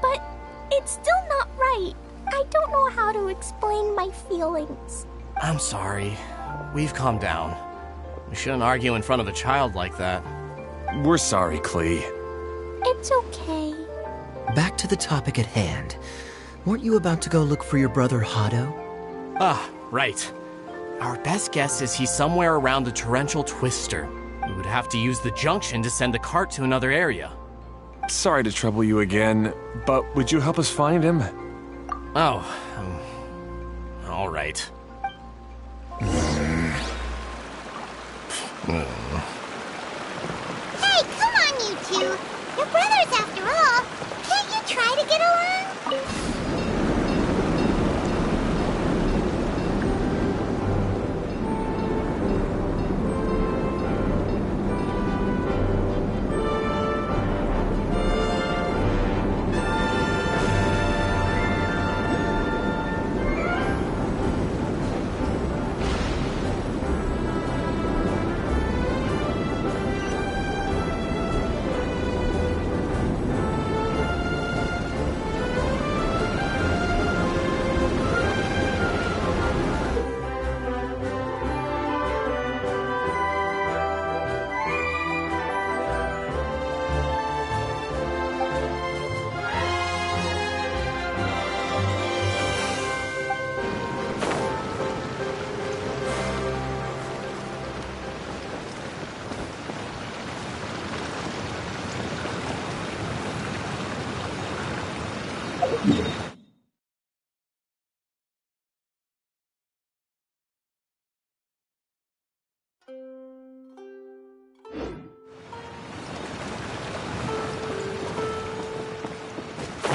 But it's still not right. I don't know how to explain my feelings. I'm sorry. We've calmed down. We shouldn't argue in front of a child like that. We're sorry, Klee. It's okay. Back to the topic at hand. Weren't you about to go look for your brother Hado? Ah, right. Our best guess is he's somewhere around the torrential twister. We would have to use the junction to send the cart to another area. Sorry to trouble you again, but would you help us find him? Oh, all right. Hey, come on, you two. You're brothers after all. Can't you try to get along?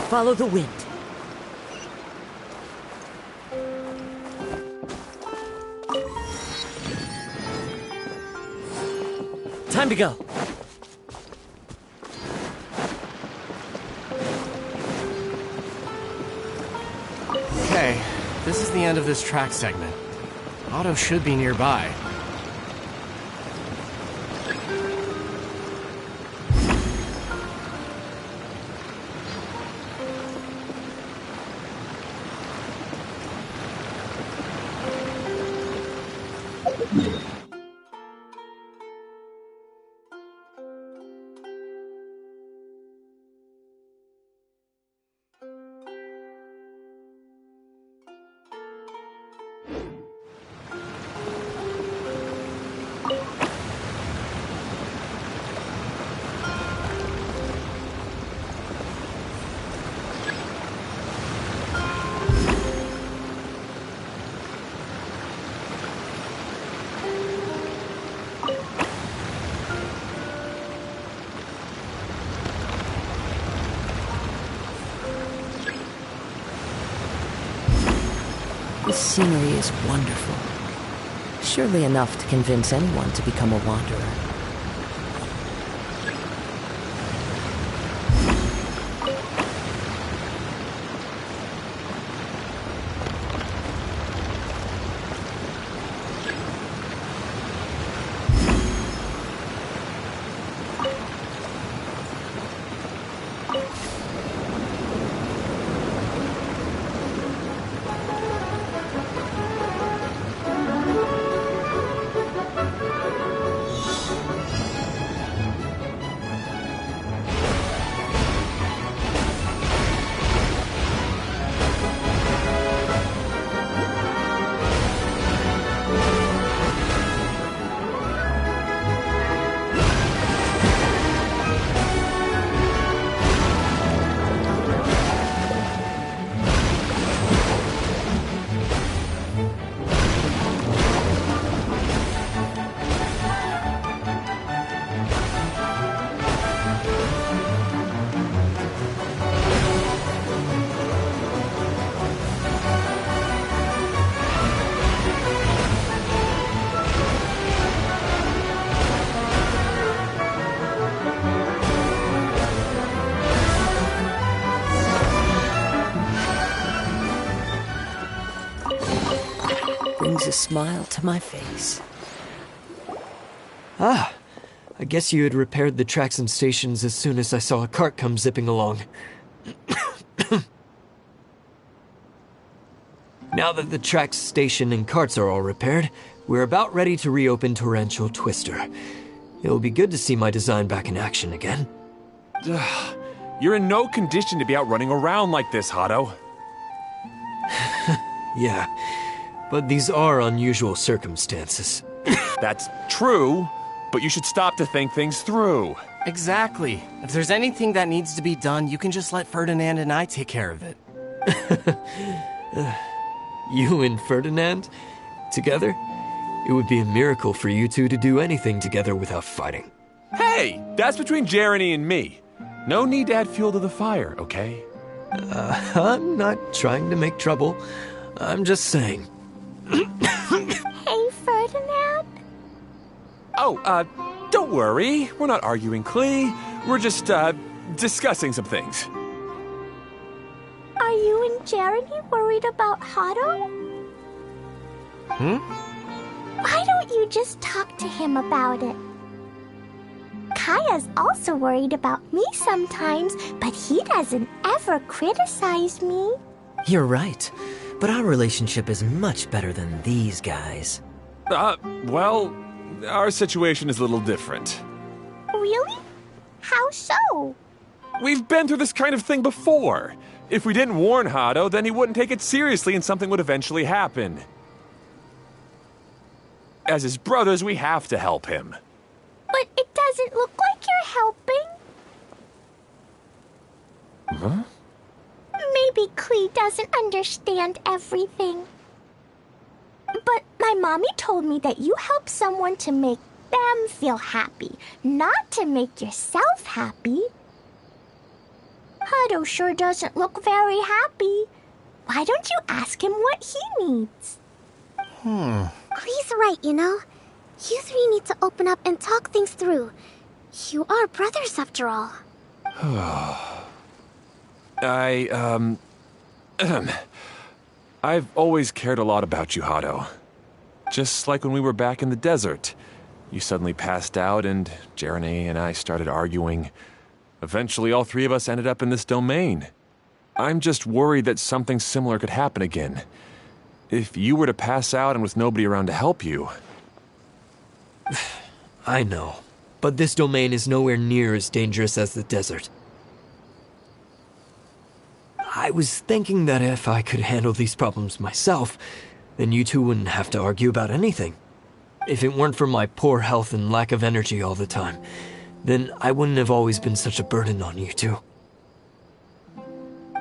Follow the wind. Time to go. Okay, this is the end of this track segment. Otto should be nearby. This scenery is wonderful. Surely enough to convince anyone to become a wanderer. Brings a smile to my face. Ah, I guess you had repaired the tracks and stations as soon as I saw a cart come zipping along. Now that the tracks, station, and carts are all repaired, we're about ready to reopen Torrential Twister. It'll be good to see my design back in action again. You're in no condition to be out running around like this, Hado. Yeah, but these are unusual circumstances. That's true, but you should stop to think things through. Exactly. If there's anything that needs to be done, you can just let Ferdinand and I take care of it. You and Ferdinand? Together? It would be a miracle for you two to do anything together without fighting. Hey, that's between Jeremy and me. No need to add fuel to the fire, okay? I'm not trying to make trouble. I'm just saying. Hey, Ferdinand. Oh, don't worry. We're not arguing, Klee. We're just, discussing some things. Are you and Jeremy worried about Hado? Why don't you just talk to him about it? Kaeya's also worried about me sometimes, but he doesn't ever criticize me. You're right, but our relationship is much better than these guys. Well, our situation is a little different. Really? How so? We've been through this kind of thing before. If we didn't warn Hado, then he wouldn't take it seriously and something would eventually happen. As his brothers, we have to help him. But it doesn't look like you're helping. Huh? Maybe Klee doesn't understand everything. But my mommy told me that you help someone to make them feel happy, not to make yourself happy. Hado sure doesn't look very happy. Why don't you ask him what he needs? He's right, you know. You three need to open up and talk things through. You are brothers after all. I've always cared a lot about you, Hado. Just like when we were back in the desert. You suddenly passed out and Jeremy and I started arguing. Eventually, all three of us ended up in this domain. I'm just worried that something similar could happen again. If you were to pass out and with nobody around to help you... I know, but this domain is nowhere near as dangerous as the desert. I was thinking that if I could handle these problems myself, then you two wouldn't have to argue about anything. If it weren't for my poor health and lack of energy all the time, then I wouldn't have always been such a burden on you two.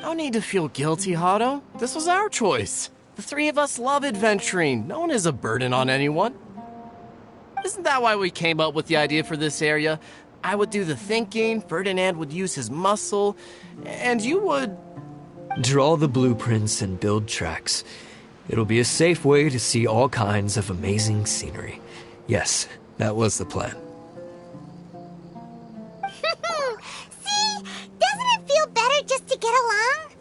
No need to feel guilty, Hado. This was our choice. The three of us love adventuring. No one is a burden on anyone. Isn't that why we came up with the idea for this area? I would do the thinking, Ferdinand would use his muscle, and you would... Draw the blueprints and build tracks. It'll be a safe way to see all kinds of amazing scenery. Yes, that was the plan. See? Doesn't it feel better just to get along?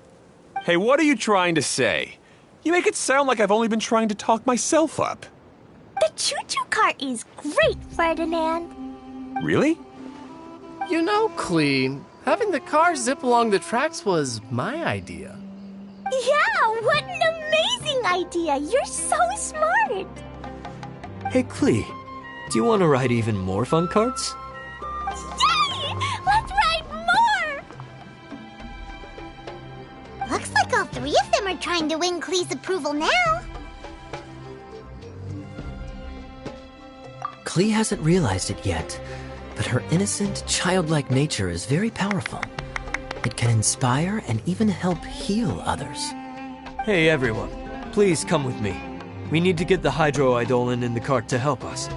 Hey, what are you trying to say? You make it sound like I've only been trying to talk myself up. The choo-choo cart is great, Ferdinand. Really? You know, Klee, having the car zip along the tracks was my idea. Yeah, what an amazing idea. You're so smart. Hey, Klee, do you want to ride even more fun carts? Yay! Let's ride more! Looks like all three of them are trying to win Klee's approval now. Klee hasn't realized it yet, but her innocent, childlike nature is very powerful. It can inspire and even help heal others. Hey everyone, please come with me. We need to get the Hydro-Eidolon in the cart to help us.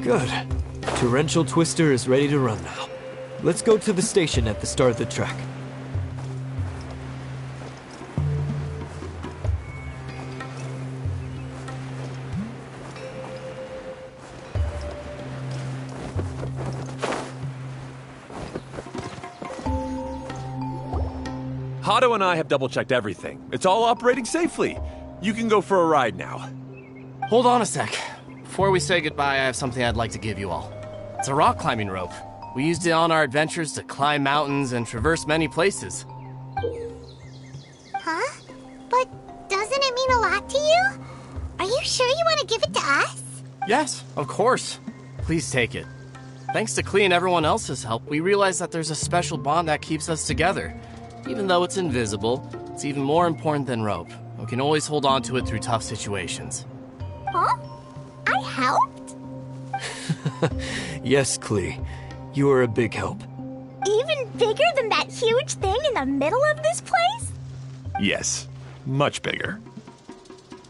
Good. Torrential Twister is ready to run now. Let's go to the station at the start of the track. Hato and I have double-checked everything. It's all operating safely. You can go for a ride now. Hold on a sec. Before we say goodbye, I have something I'd like to give you all. It's a rock climbing rope. We used it on our adventures to climb mountains and traverse many places. Huh? But doesn't it mean a lot to you? Are you sure you want to give it to us? Yes, of course. Please take it. Thanks to Klee and everyone else's help, we realized that there's a special bond that keeps us together. Even though it's invisible, it's even more important than rope. We can always hold on to it through tough situations. Huh? I helped? Yes, Klee. You are a big help. Even bigger than that huge thing in the middle of this place? Yes, much bigger.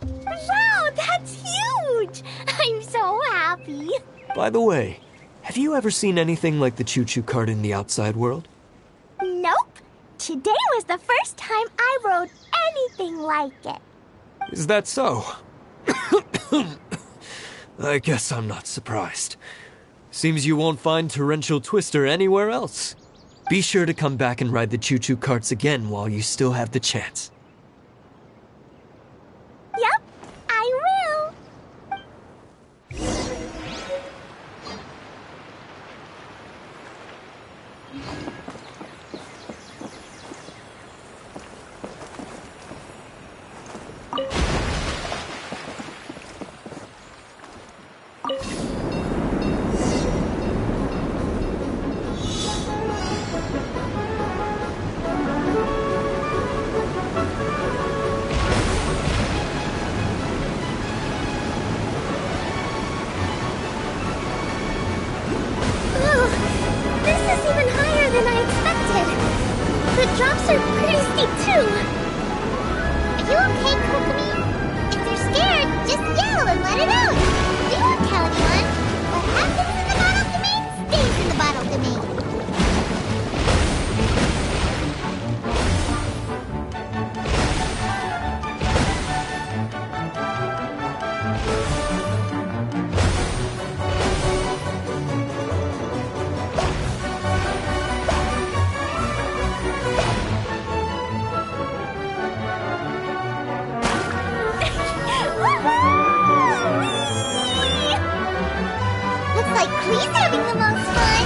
Wow, that's huge! I'm so happy. By the way, have you ever seen anything like the choo-choo cart in the outside world? Nope. Today was the first time I rode anything like it. Is that so? I guess I'm not surprised. Seems you won't find Torrential Twister anywhere else. Be sure to come back and ride the choo-choo carts again while you still have the chance. Yep, I will. drops are pretty steep, too. Are you okay, Kokomi? If you're scared, just yell and let it out. We won't tell anyone. What happens in the bottle domain stays in the bottle domain. He's having the most fun!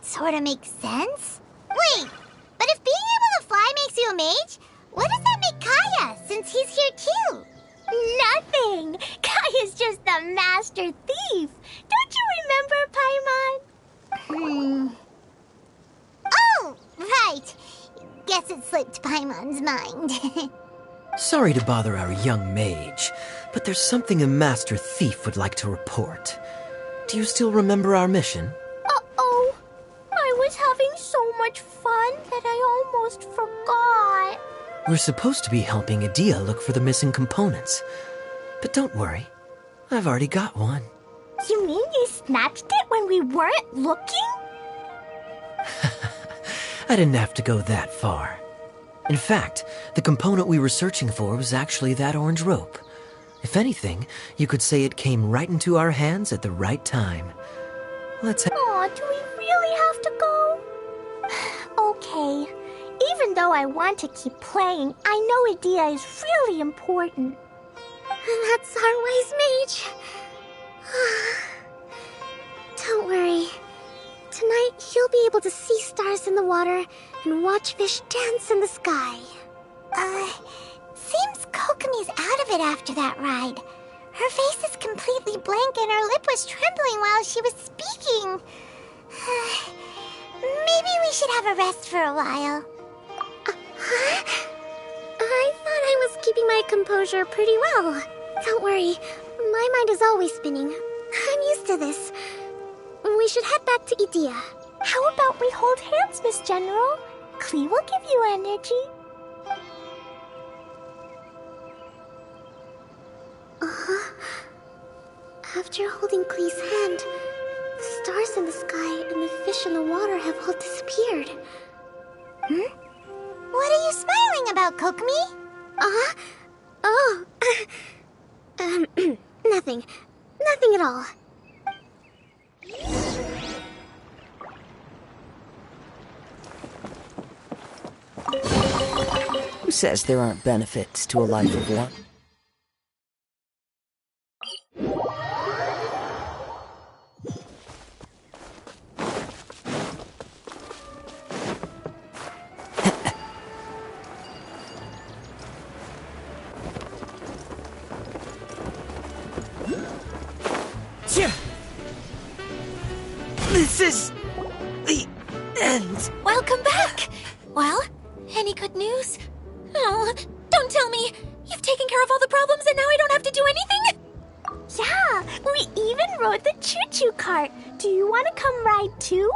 Sorta makes sense. Wait, but if being able to fly makes you a mage, what does that make Kaeya, since he's here too? Nothing! Kaeya's just the master thief! Don't you remember, Paimon? Oh, right! Guess it slipped Paimon's mind. Sorry to bother our young mage, but there's something a master thief would like to report. Do you still remember our mission? Uh-oh. I was having so much fun that I almost forgot. We're supposed to be helping Adia look for the missing components. But don't worry, I've already got one. You mean you snatched it when we weren't looking? I didn't have to go that far. In fact, the component we were searching for was actually that orange rope. If anything, you could say it came right into our hands at the right time. Let's Aw, do we though I want to keep playing, I know Idea is really important. That's our wise mage. Don't worry. Tonight, you'll be able to see stars in the water and watch fish dance in the sky. Seems Kokomi's out of it after that ride. Her face is completely blank and her lip was trembling while she was speaking. Maybe we should have a rest for a while. I thought I was keeping my composure pretty well. Don't worry, my mind is always spinning. I'm used to this. We should head back to Idea. How about we hold hands, Miss General? Klee will give you energy. After holding Klee's hand, the stars in the sky and the fish in the water have all disappeared. What are you smiling about, Kokomi? Oh. Nothing. Nothing at all. Who says there aren't benefits to a life of one? This is the end. Welcome back! Well, any good news? Oh, don't tell me! You've taken care of all the problems and now I don't have to do anything? Yeah, we even rode the choo-choo cart. Do you want to come ride too?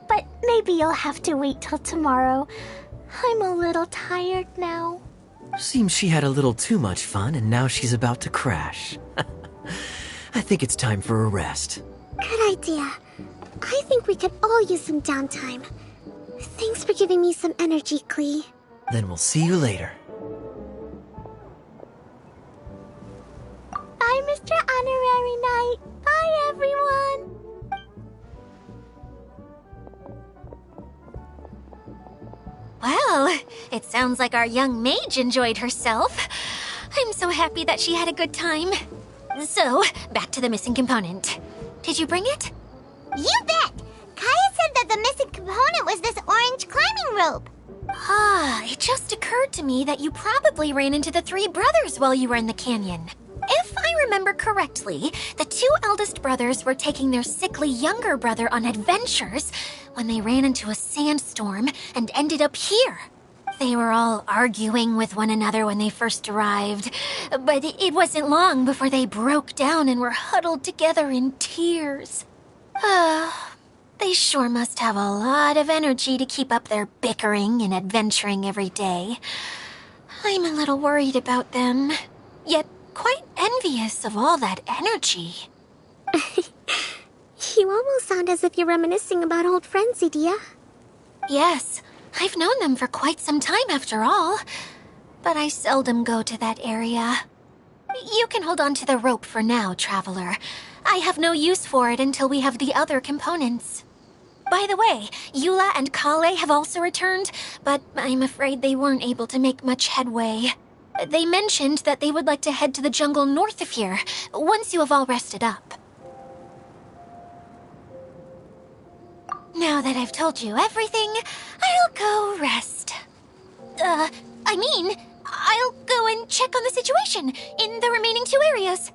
But maybe you'll have to wait till tomorrow. I'm a little tired now. Seems she had a little too much fun and now she's about to crash. I think it's time for a rest. Good idea. I think we could all use some downtime. Thanks for giving me some energy, Klee. Then we'll see you later. Bye, Mr. Honorary Knight. Bye, everyone. Well, it sounds like our young mage enjoyed herself. I'm so happy that she had a good time. So, back to the missing component. Did you bring it? You bet! Kaeya said that the missing component was this orange climbing rope. It just occurred to me that you probably ran into the three brothers while you were in the canyon. If I remember correctly, the two eldest brothers were taking their sickly younger brother on adventures when they ran into a sandstorm and ended up here. They were all arguing with one another when they first arrived, but it wasn't long before they broke down and were huddled together in tears. They sure must have a lot of energy to keep up their bickering and adventuring every day. I'm a little worried about them, yet quite envious of all that energy. You almost sound as if you're reminiscing about old friends, Idea. Yes, I've known them for quite some time after all, but I seldom go to that area. You can hold on to the rope for now, Traveler. I have no use for it until we have the other components. By the way, Eula and Kale have also returned, but I'm afraid they weren't able to make much headway. They mentioned that they would like to head to the jungle north of here, once you have all rested up. Now that I've told you everything, I'll go rest. I'll go and check on the situation in the remaining two areas.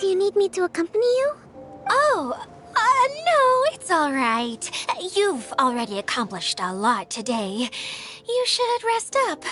Do you need me to accompany you? No, it's all right. You've already accomplished a lot today. You should rest up.